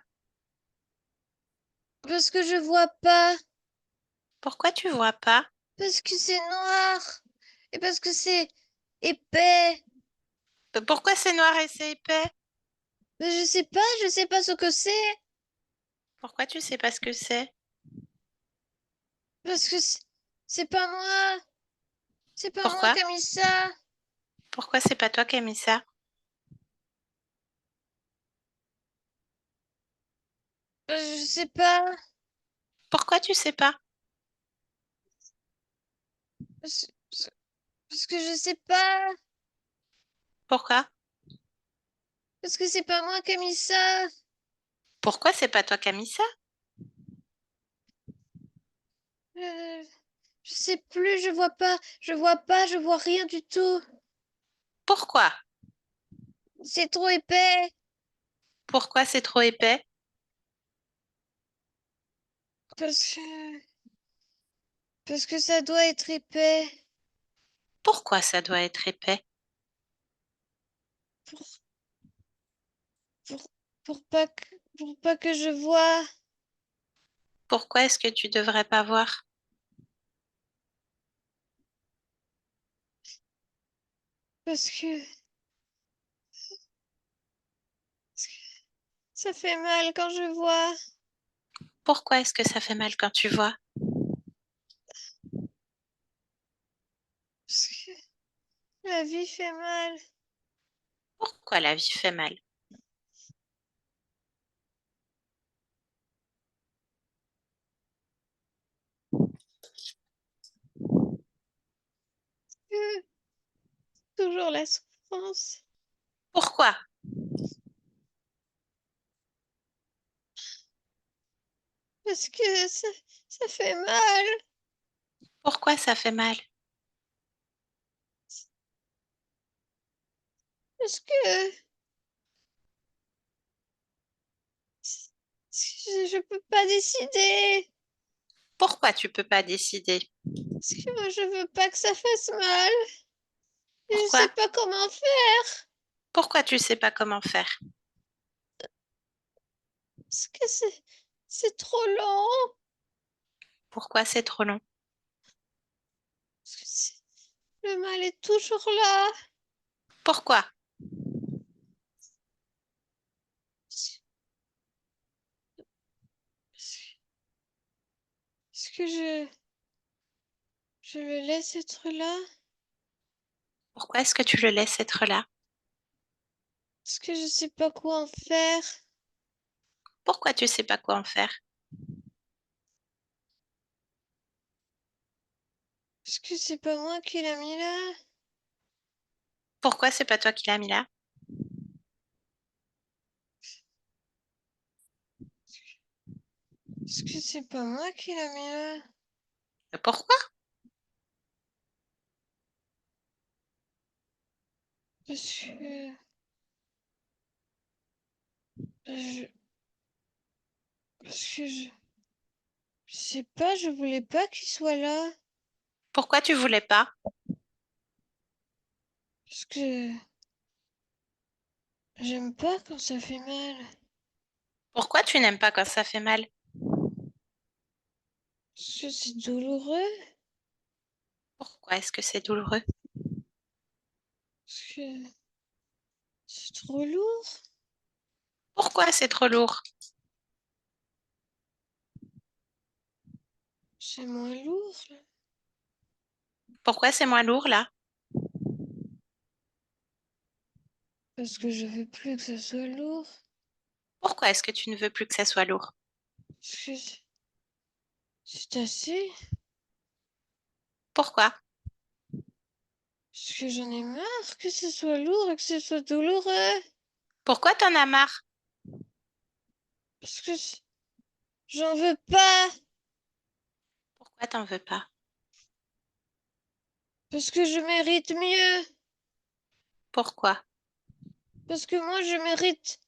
[SPEAKER 3] Parce que je vois pas.
[SPEAKER 1] Pourquoi tu vois pas?
[SPEAKER 3] Parce que c'est noir. Et parce que c'est épais.
[SPEAKER 1] Pourquoi c'est noir et c'est épais?
[SPEAKER 3] Mais je sais pas ce que c'est.
[SPEAKER 1] Pourquoi tu sais pas ce que c'est?
[SPEAKER 3] Parce que c'est pas moi. C'est pas moi
[SPEAKER 1] Pourquoi?
[SPEAKER 3] qui a mis ça.
[SPEAKER 1] Pourquoi c'est pas toi qui as mis ça?
[SPEAKER 3] Je sais pas.
[SPEAKER 1] Pourquoi tu sais pas?
[SPEAKER 3] Parce, parce que je sais pas.
[SPEAKER 1] Pourquoi?
[SPEAKER 3] Parce que c'est pas moi qui a mis ça.
[SPEAKER 1] Pourquoi c'est pas toi qui as mis ça?
[SPEAKER 3] Je sais plus, je vois rien du tout.
[SPEAKER 1] Pourquoi?
[SPEAKER 3] C'est trop épais.
[SPEAKER 1] Pourquoi c'est trop épais?
[SPEAKER 3] Parce que, parce que ça doit être épais.
[SPEAKER 1] Pourquoi ça doit être épais?
[SPEAKER 3] Pour, pour, pour pas que je vois.
[SPEAKER 1] Pourquoi est-ce que tu devrais pas voir?
[SPEAKER 3] Parce que ça fait mal quand je vois.
[SPEAKER 1] Pourquoi est-ce que ça fait mal quand tu vois?
[SPEAKER 3] Parce que la vie fait mal.
[SPEAKER 1] Pourquoi la vie fait mal?
[SPEAKER 3] Euh, Toujours la souffrance.
[SPEAKER 1] Pourquoi?
[SPEAKER 3] Parce que ça fait mal.
[SPEAKER 1] Pourquoi ça fait mal?
[SPEAKER 3] Parce que je peux pas décider.
[SPEAKER 1] Pourquoi tu peux pas décider?
[SPEAKER 3] Parce que moi, je veux pas que ça fasse mal. Je
[SPEAKER 1] Pourquoi?
[SPEAKER 3] sais pas comment faire.
[SPEAKER 1] Pourquoi tu sais pas comment faire?
[SPEAKER 3] Parce que c'est trop long.
[SPEAKER 1] Pourquoi c'est trop long?
[SPEAKER 3] Parce que le mal est toujours là.
[SPEAKER 1] Pourquoi?
[SPEAKER 3] Parce parce que je le laisse être là.
[SPEAKER 1] Pourquoi est-ce que tu le laisses être là?
[SPEAKER 3] Parce que je sais pas quoi en faire.
[SPEAKER 1] Pourquoi tu sais pas quoi en faire?
[SPEAKER 3] Parce que c'est pas moi qui l'a mis là.
[SPEAKER 1] Pourquoi c'est pas toi qui l'as mis là?
[SPEAKER 3] Parce que c'est pas moi qui l'a mis là.
[SPEAKER 1] Pourquoi?
[SPEAKER 3] Parce que je, parce que je sais pas, je voulais pas qu'il soit là.
[SPEAKER 1] Pourquoi tu voulais pas?
[SPEAKER 3] Parce que j'aime pas quand ça fait mal.
[SPEAKER 1] Pourquoi tu n'aimes pas quand ça fait mal?
[SPEAKER 3] Parce que c'est douloureux.
[SPEAKER 1] Pourquoi est-ce que c'est douloureux?
[SPEAKER 3] Parce que c'est trop lourd.
[SPEAKER 1] Pourquoi c'est trop lourd?
[SPEAKER 3] C'est moins lourd là.
[SPEAKER 1] Pourquoi c'est moins lourd là?
[SPEAKER 3] Parce que je veux plus que ça soit lourd.
[SPEAKER 1] Pourquoi est-ce que tu ne veux plus que ça soit lourd?
[SPEAKER 3] Parce que c'est assez.
[SPEAKER 1] Pourquoi?
[SPEAKER 3] Parce que j'en ai marre que ce soit lourd et que ce soit douloureux.
[SPEAKER 1] Pourquoi t'en as marre?
[SPEAKER 3] Parce que j'en veux pas.
[SPEAKER 1] Pourquoi t'en veux pas?
[SPEAKER 3] Parce que je mérite mieux.
[SPEAKER 1] Pourquoi?
[SPEAKER 3] Parce que moi, je mérite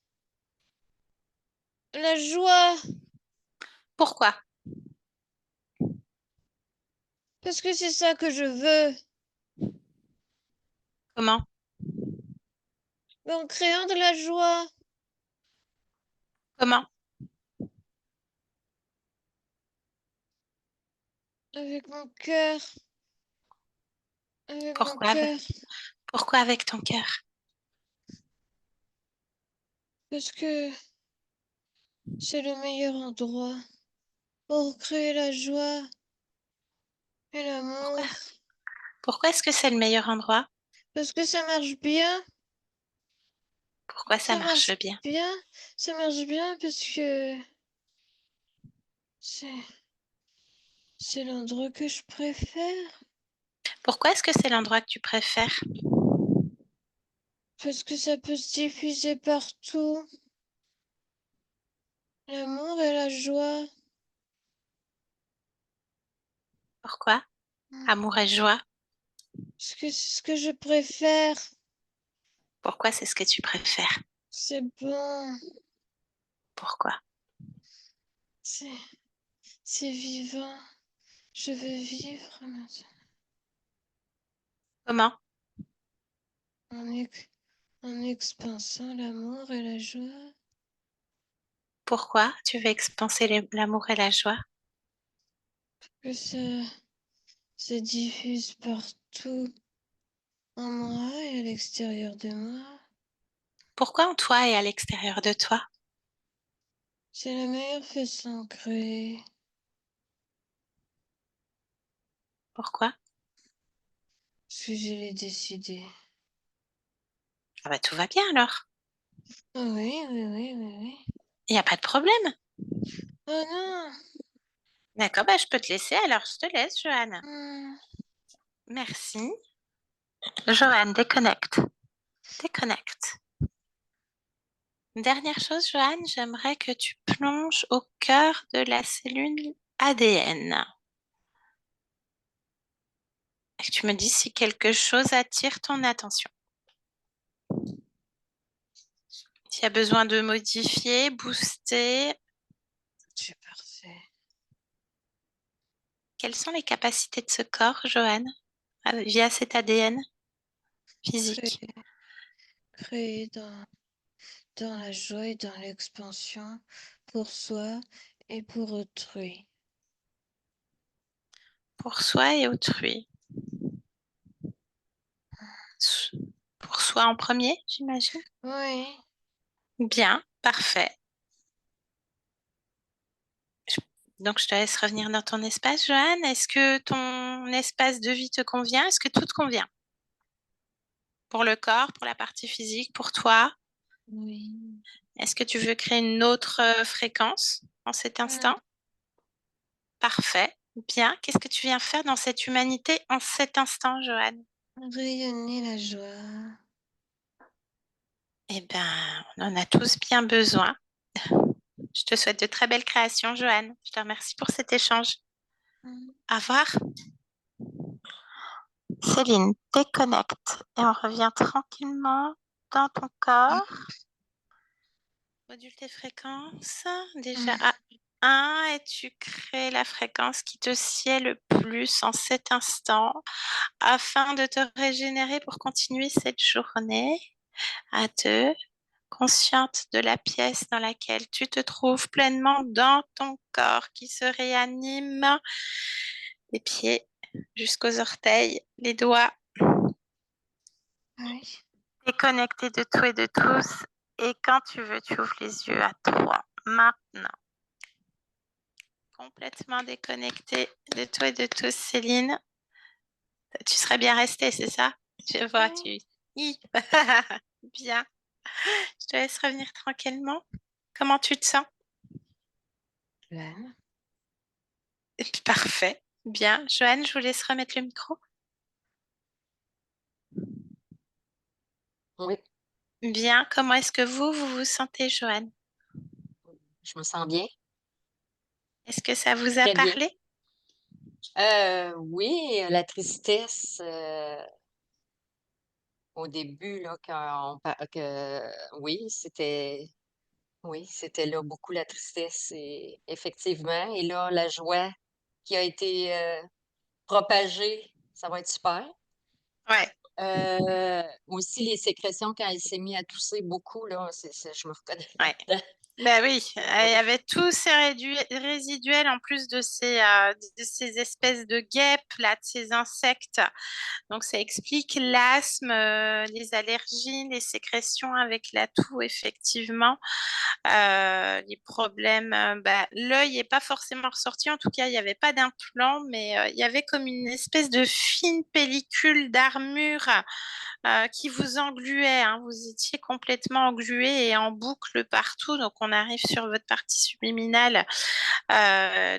[SPEAKER 3] la joie.
[SPEAKER 1] Pourquoi?
[SPEAKER 3] Parce que c'est ça que je veux.
[SPEAKER 1] Comment?
[SPEAKER 3] Mais en créant de la joie.
[SPEAKER 1] Comment?
[SPEAKER 3] Avec mon cœur. Avec mon
[SPEAKER 1] Pourquoi?
[SPEAKER 3] cœur.
[SPEAKER 1] Pourquoi avec ton cœur?
[SPEAKER 3] Parce que c'est le meilleur endroit pour créer la joie et
[SPEAKER 1] Pourquoi?
[SPEAKER 3] l'amour.
[SPEAKER 1] Pourquoi est-ce que c'est le meilleur endroit?
[SPEAKER 3] Parce que ça marche bien.
[SPEAKER 1] Pourquoi ça
[SPEAKER 3] Ça
[SPEAKER 1] marche
[SPEAKER 3] marche
[SPEAKER 1] bien?
[SPEAKER 3] bien. Ça marche bien parce que c'est c'est l'endroit que je préfère.
[SPEAKER 1] Pourquoi est-ce que c'est l'endroit que tu préfères?
[SPEAKER 3] Parce que ça peut se diffuser partout. L'amour et la joie.
[SPEAKER 1] Pourquoi? Amour et joie.
[SPEAKER 3] Parce que c'est ce que je préfère.
[SPEAKER 1] Pourquoi c'est ce que tu préfères?
[SPEAKER 3] C'est bon.
[SPEAKER 1] Pourquoi?
[SPEAKER 3] C'est c'est vivant. Je veux vivre maintenant.
[SPEAKER 1] Comment?
[SPEAKER 3] En expansant l'amour et la joie.
[SPEAKER 1] Pourquoi tu veux expanser l'amour et la joie?
[SPEAKER 3] Que ça se diffuse partout en moi et à l'extérieur de moi.
[SPEAKER 1] Pourquoi en toi et à l'extérieur de toi?
[SPEAKER 3] C'est la meilleure façon de créer.
[SPEAKER 1] Pourquoi?
[SPEAKER 3] Parce que je l'ai décidé.
[SPEAKER 1] Ah bah tout va bien alors.
[SPEAKER 3] Ah oui, oui, oui, oui, oui.
[SPEAKER 1] Il n'y a pas de problème.
[SPEAKER 3] Oh non!
[SPEAKER 1] D'accord, bah je peux te laisser alors. Je te laisse, Joanne.
[SPEAKER 3] Hmm.
[SPEAKER 1] Merci. Joanne, déconnecte. Déconnecte. Une dernière chose, Joanne, j'aimerais que tu plonges au cœur de la cellule ADN. Et que tu me dis si quelque chose attire ton attention. S'il y a besoin de modifier, booster,
[SPEAKER 3] C'est parfait.
[SPEAKER 1] quelles sont les capacités de ce corps, Joanne, via cet ADN
[SPEAKER 3] Créer,
[SPEAKER 1] physique?
[SPEAKER 3] créer dans la joie et dans l'expansion pour soi et pour autrui.
[SPEAKER 1] Pour soi et autrui. Pour soi en premier, j'imagine.
[SPEAKER 3] Oui.
[SPEAKER 1] Bien, parfait. Donc, je te laisse revenir dans ton espace, Joanne. Est-ce que ton espace de vie te convient? Est-ce que tout te convient? Pour le corps, pour la partie physique, pour toi?
[SPEAKER 3] Oui.
[SPEAKER 1] Est-ce que tu veux créer une autre fréquence en cet instant? Parfait. Bien. Qu'est-ce que tu viens faire dans cette humanité en cet instant, Joanne?
[SPEAKER 3] Rayonner la joie.
[SPEAKER 1] Eh bien, on en a tous bien besoin. Je te souhaite de très belles créations, Joanne. Je te remercie pour cet échange. Au revoir. Céline, déconnecte et on revient tranquillement dans ton corps. Module tes fréquences. Déjà à 1 et tu crées la fréquence qui te sied le plus en cet instant afin de te régénérer pour continuer cette journée. À 2, consciente de la pièce dans laquelle tu te trouves pleinement dans ton corps qui se réanime. Les pieds jusqu'aux orteils, les doigts.
[SPEAKER 3] Oui.
[SPEAKER 1] Déconnecté de tout et de tous. Et quand tu veux, tu ouvres les yeux à 3. Maintenant. Complètement déconnecté de tout et de tous, Céline. Tu serais bien restée, c'est ça? Je vois,
[SPEAKER 3] Oui.
[SPEAKER 1] Bien. Je te laisse revenir tranquillement. Comment tu te sens?
[SPEAKER 3] Pleine.
[SPEAKER 1] Parfait. Bien. Joanne, je vous laisse remettre le micro.
[SPEAKER 2] Oui,
[SPEAKER 1] Bien. Comment est-ce que vous vous sentez, Joanne?
[SPEAKER 2] je me sens bien,
[SPEAKER 1] Est-ce que ça vous a
[SPEAKER 2] très bien.
[SPEAKER 1] parlé?
[SPEAKER 2] Oui, la tristesse, au début, là, quand on pa que oui, c'était là beaucoup la tristesse et effectivement et là, la joie qui a été, propagée, ça va être super.
[SPEAKER 1] Ouais.
[SPEAKER 2] Aussi les sécrétions quand elle s'est mis à tousser beaucoup là, c'est je me reconnais
[SPEAKER 1] Ouais.
[SPEAKER 2] là-dedans.
[SPEAKER 1] Ben oui, il y
[SPEAKER 2] Oui,
[SPEAKER 1] avait tous ces résiduels en plus de ces espèces de guêpes, là, de ces insectes. Donc, ça explique l'asthme, les allergies, les sécrétions avec la toux, effectivement. Les problèmes, bah, l'œil n'est pas forcément ressorti. En tout cas, il n'y avait pas d'implant, mais il y avait comme une espèce de fine pellicule d'armure qui vous engluait, hein. Vous étiez complètement englué et en boucle partout. Donc, on arrive sur votre partie subliminale.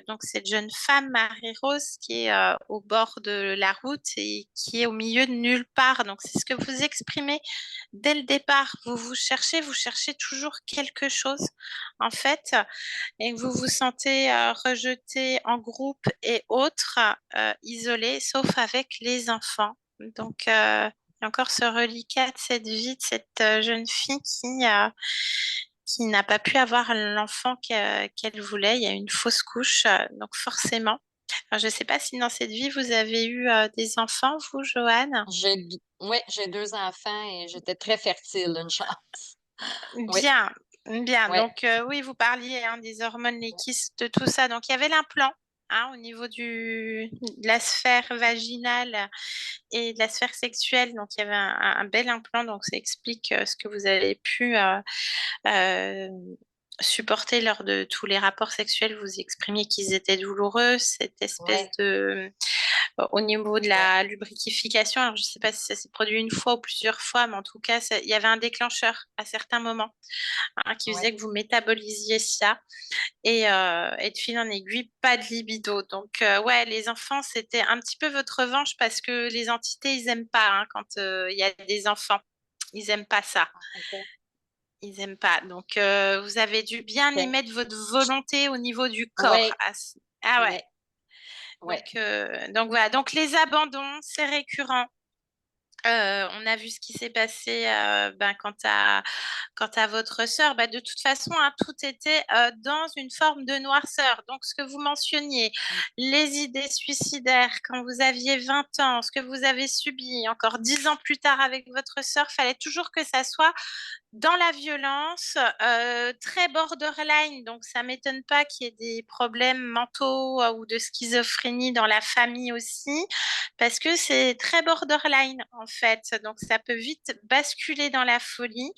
[SPEAKER 1] Donc, cette jeune femme, Marie-Rose, qui est au bord de la route et qui est au milieu de nulle part. Donc, c'est ce que vous exprimez dès le départ. Vous cherchez toujours quelque chose, en fait, et que vous vous sentez rejeté en groupe et autres, isolé, sauf avec les enfants. Donc, il y a encore ce reliquat de cette vie de cette jeune fille qui n'a pas pu avoir l'enfant qu'elle voulait. Il y a eu une fausse couche, donc forcément. Alors, je ne sais pas si dans cette vie, vous avez eu des enfants, vous, Joanne?
[SPEAKER 2] Oui, j'ai 2 enfants et j'étais très fertile, une chance. Oui,
[SPEAKER 1] Bien, bien.
[SPEAKER 2] oui,
[SPEAKER 1] Donc, oui, vous parliez hein, des hormones, les kystes, de tout ça. Donc, il y avait l'implant hein, au niveau de la sphère vaginale et de la sphère sexuelle. Donc, il y avait un bel implant. Donc, ça explique ce que vous avez pu euh, supporter lors de tous les rapports sexuels. Vous exprimiez qu'ils étaient douloureux, cette espèce
[SPEAKER 2] oui,
[SPEAKER 1] de au niveau de
[SPEAKER 2] oui,
[SPEAKER 1] la lubrification. Alors, je ne sais pas si ça s'est produit une fois ou plusieurs fois, mais en tout cas, il y avait un déclencheur à certains moments hein, qui
[SPEAKER 2] oui.
[SPEAKER 1] faisait que vous métabolisiez ça et de fil en aiguille, pas de libido. Donc, ouais, les enfants, c'était un petit peu votre revanche parce que les entités, ils aiment pas hein, quand il y a des enfants. Ils aiment pas ça.
[SPEAKER 2] OK.
[SPEAKER 1] Ils aiment pas. Donc, vous avez dû bien y
[SPEAKER 2] OK.
[SPEAKER 1] mettre votre volonté au niveau du corps.
[SPEAKER 2] Oui,
[SPEAKER 1] Ah
[SPEAKER 2] oui,
[SPEAKER 1] ouais.
[SPEAKER 2] oui.
[SPEAKER 1] Donc voilà. Donc, les abandons, c'est récurrent. On a vu ce qui s'est passé ben, quant à votre sœur. Ben, de toute façon, hein, tout était dans une forme de noirceur. Donc, ce que vous mentionniez, les idées suicidaires quand vous aviez 20 ans, ce que vous avez subi encore 10 ans plus tard avec votre sœur, fallait toujours que ça soit dans la violence, très borderline, donc ça m'étonne pas qu'il y ait des problèmes mentaux ou de schizophrénie dans la famille aussi, parce que c'est très borderline en fait, donc ça peut vite basculer dans la folie.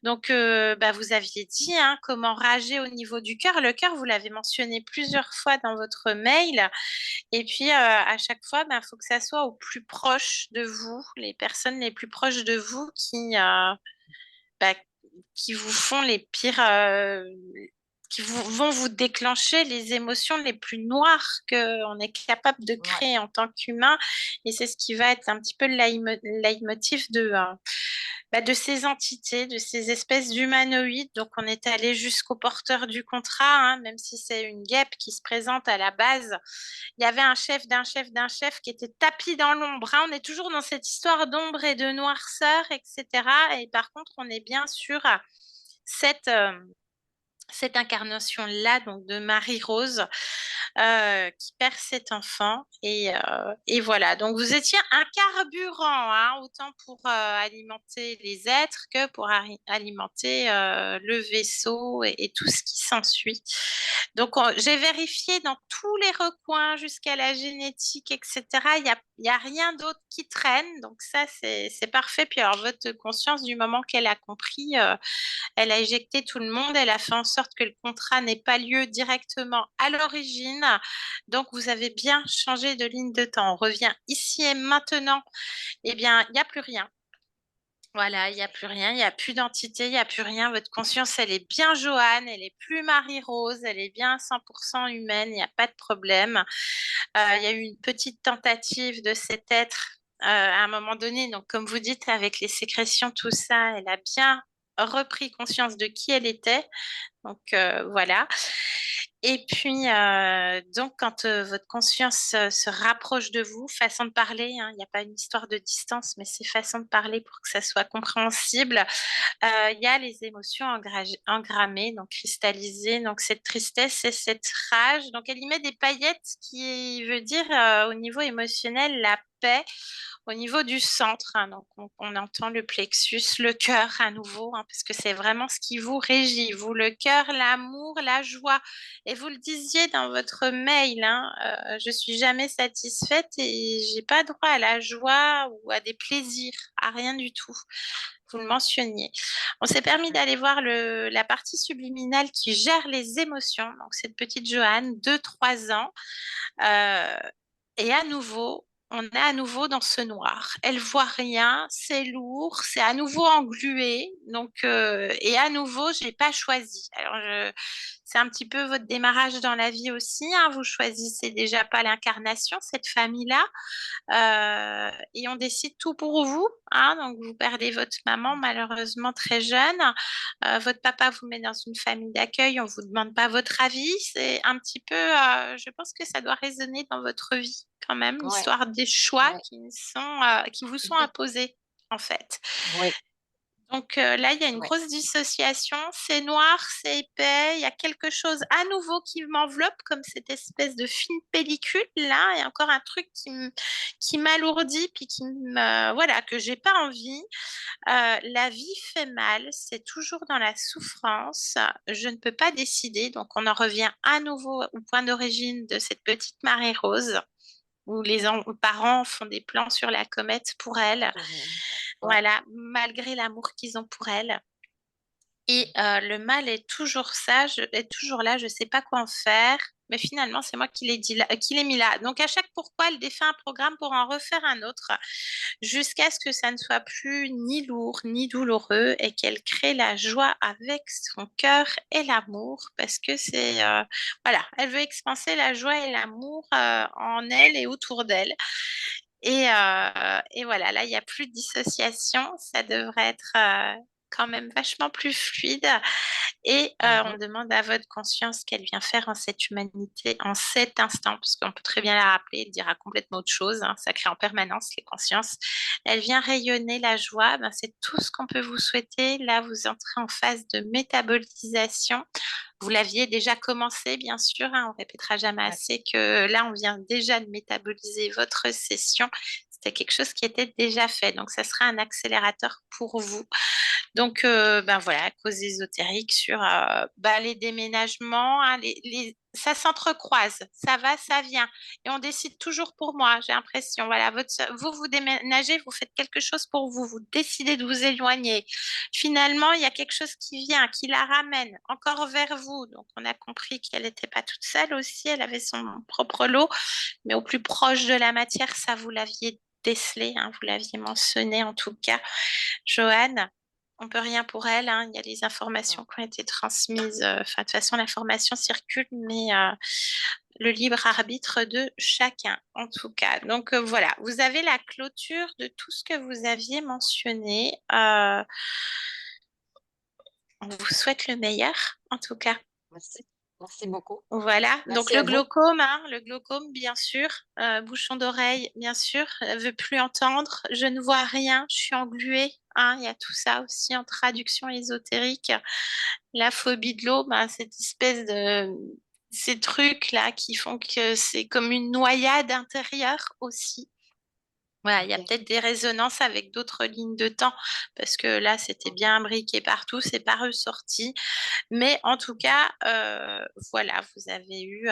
[SPEAKER 1] Donc, bah, vous aviez dit hein, comment rager au niveau du cœur. Le cœur, vous l'avez mentionné plusieurs fois dans votre mail, et puis à chaque fois, il faut que ça soit au plus proche de vous, les personnes les plus proches de vous bah, qui vous font les pires, vont vous déclencher les émotions les plus noires qu'on est capable de
[SPEAKER 2] Ouais.
[SPEAKER 1] créer en tant qu'humain. Et c'est ce qui va être un petit peu le leitmotiv bah, de ces entités, de ces espèces d'humanoïdes. Donc, on est allé jusqu'au porteur du contrat, hein, même si c'est une guêpe qui se présente à la base. Il y avait un chef d'un chef d'un chef qui était tapis dans l'ombre, hein. On est toujours dans cette histoire d'ombre et de noirceur, etc. Et par contre, on est bien sûr à cette, cette incarnation-là, donc de Marie-Rose, qui perd cet enfant. Et voilà, donc vous étiez un carburant, hein, autant pour alimenter les êtres que pour alimenter le vaisseau et tout ce qui s'ensuit. Donc, j'ai vérifié dans tous les recoins jusqu'à la génétique, etc. Il y a rien d'autre qui traîne. Donc, ça, c'est parfait. Puis, alors, votre conscience, du moment qu'elle a compris, elle a éjecté tout le monde. Elle a fait en sorte que le contrat n'ait pas lieu directement à l'origine. Donc, vous avez bien changé de ligne de temps. On revient ici et maintenant. Eh bien, il n'y a plus rien. Voilà, il n'y a plus rien, il n'y a plus d'entité, il n'y a plus rien. Votre conscience, elle est bien Joanne, elle est plus Marie-Rose, elle est bien 100% humaine, il n'y a pas de problème. Il y a eu une petite tentative de cet être à un moment donné. Donc, comme vous dites, avec les sécrétions, tout ça, elle a bien repris conscience de qui elle était. Donc, voilà. Et puis, donc, quand votre conscience se rapproche de vous, façon de parler, hein, il n'y a pas une histoire de distance, mais c'est façon de parler pour que ça soit compréhensible. Il y a les émotions engrammées, donc cristallisées, donc cette tristesse et cette rage. Donc, elle y met des paillettes qui veut dire au niveau émotionnel la paix au niveau du centre. Hein. Donc, on entend le plexus, le cœur à nouveau, hein, parce que c'est vraiment ce qui vous régit. Vous, le cœur, l'amour, la joie. Et vous le disiez dans votre mail, hein, je suis jamais satisfaite et j'ai pas droit à la joie ou à des plaisirs, à rien du tout. Vous le mentionniez. On s'est permis d'aller voir la partie subliminale qui gère les émotions. Donc, cette petite Joanne, 2-3 ans. Euh, et à nouveau, on est à nouveau dans ce noir. Elle voit rien, c'est lourd, c'est à nouveau englué. Donc, et à nouveau, j'ai pas choisi. Alors, c'est un petit peu votre démarrage dans la vie aussi, hein. Vous choisissez déjà pas l'incarnation, cette famille-là. Et on décide tout pour vous, hein. Donc, vous perdez votre maman malheureusement très jeune. Votre papa vous met dans une famille d'accueil, on vous demande pas votre avis. C'est un petit peu, je pense que ça doit résonner dans votre vie quand même,
[SPEAKER 2] Ouais,
[SPEAKER 1] l'histoire des choix
[SPEAKER 2] ouais.
[SPEAKER 1] qui vous sont imposés en fait.
[SPEAKER 2] Oui,
[SPEAKER 1] Donc là, il y a une
[SPEAKER 2] oui.
[SPEAKER 1] grosse dissociation. C'est noir, c'est épais. Il y a quelque chose à nouveau qui m'enveloppe, comme cette espèce de fine pellicule là. Il y a encore un truc qui m'alourdit, puis voilà, que j'ai pas envie. La vie fait mal. C'est toujours dans la souffrance. Je ne peux pas décider. Donc on en revient à nouveau au point d'origine de cette petite marée rose où les parents font des plans sur la comète pour elle.
[SPEAKER 2] Ouais.
[SPEAKER 1] Voilà, malgré l'amour qu'ils ont pour elle. Et le mal est toujours ça, est toujours là, je ne sais pas quoi en faire, mais finalement, c'est moi qui l'ai mis là. Donc, à chaque pourquoi, elle défait un programme pour en refaire un autre, jusqu'à ce que ça ne soit plus ni lourd ni douloureux et qu'elle crée la joie avec son cœur et l'amour, parce que voilà, elle veut expanser la joie et l'amour en elle et autour d'elle. Et voilà, là, il n'y a plus de dissociation. Ça devrait être quand même vachement plus fluide. Et on
[SPEAKER 2] Mhm.
[SPEAKER 1] demande à votre conscience qu'elle vient faire en cette humanité, en cet instant, parce qu'on peut très bien la rappeler, elle dira complètement autre chose, hein, ça crée en permanence les consciences. Elle vient rayonner la joie, ben, c'est tout ce qu'on peut vous souhaiter. Là, vous entrez en phase de métabolisation. Vous l'aviez déjà commencé, bien sûr, hein, on répétera jamais
[SPEAKER 2] Ouais.
[SPEAKER 1] assez que là, on vient déjà de métaboliser votre session. C'était quelque chose qui était déjà fait, donc ça sera un accélérateur pour vous. Donc, ben voilà, cause ésotérique sur les déménagements, hein, ça s'entrecroise, ça va, ça vient. Et on décide toujours pour moi, j'ai l'impression. Voilà, vous déménagez, vous faites quelque chose pour vous, vous décidez de vous éloigner. Finalement, il y a quelque chose qui vient, qui la ramène encore vers vous. Donc, on a compris qu'elle n'était pas toute seule aussi, elle avait son propre lot, mais au plus proche de la matière, ça, vous l'aviez décelé, hein, vous l'aviez mentionné en tout cas, Joanne. On peut rien pour elle, hein. Il y a les informations
[SPEAKER 2] Non.
[SPEAKER 1] qui ont été transmises. Enfin, de toute façon, l'information circule, mais le libre arbitre de chacun, en tout cas. Donc voilà, vous avez la clôture de tout ce que vous aviez mentionné. On vous souhaite le meilleur, en tout cas.
[SPEAKER 2] Merci. Merci beaucoup.
[SPEAKER 1] Voilà, donc
[SPEAKER 2] Merci à vous.
[SPEAKER 1] le glaucome, bien sûr, bouchon d'oreille, bien sûr, veut plus entendre, je ne vois rien, je suis engluée, hein, il y a tout ça aussi en traduction ésotérique. La phobie de l'eau, ben, ces trucs-là qui font que c'est comme une noyade intérieure aussi. Voilà, il y a
[SPEAKER 2] OK.
[SPEAKER 1] peut-être des résonances avec d'autres lignes de temps, parce que là, c'était
[SPEAKER 2] Mhm.
[SPEAKER 1] bien imbriqué partout, c'est pas ressorti. Mais en tout cas, voilà, vous avez eu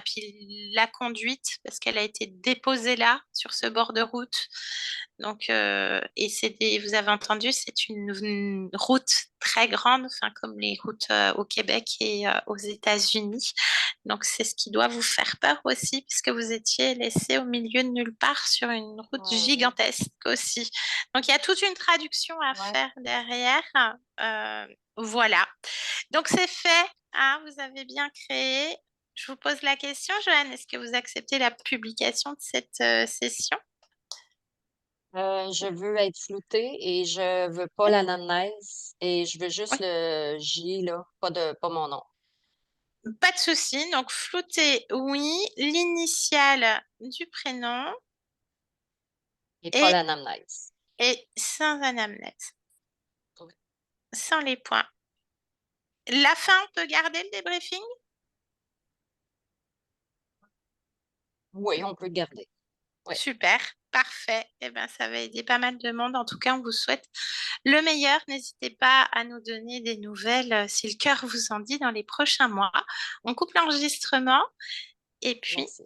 [SPEAKER 1] puis la conduite, parce qu'elle a été déposée là, sur ce bord de route. Donc, vous avez entendu, c'est une route très grande, enfin, comme les routes au Québec et aux États-Unis. Donc, c'est ce qui doit vous faire peur aussi, puisque vous étiez laissé au milieu de nulle part sur une route
[SPEAKER 2] Mhm.
[SPEAKER 1] gigantesque aussi. Donc, il y a toute une traduction à
[SPEAKER 2] Ouais.
[SPEAKER 1] faire derrière. Euh, voilà. Donc, c'est fait, hein, vous avez bien créé. Je vous pose la question, Joanne, est-ce que vous acceptez la publication de cette session?
[SPEAKER 2] Je veux être floutée et je veux pas l'ananas et je veux
[SPEAKER 1] Oui,
[SPEAKER 2] juste le J, là, pas mon nom.
[SPEAKER 1] pas de souci. Donc, flouté, oui. L'initiale du prénom
[SPEAKER 2] Et pas
[SPEAKER 1] et,
[SPEAKER 2] l'anamnèse.
[SPEAKER 1] et sans anamnèse,
[SPEAKER 2] Oui,
[SPEAKER 1] sans les points. La fin, on peut garder le débriefing?
[SPEAKER 2] oui, on peut le garder. Oui,
[SPEAKER 1] Super, parfait. Eh ben, ça va aider pas mal de monde. En tout cas, on vous souhaite le meilleur. N'hésitez pas à nous donner des nouvelles si le cœur vous en dit dans les prochains mois. On coupe l'enregistrement et puis
[SPEAKER 2] merci.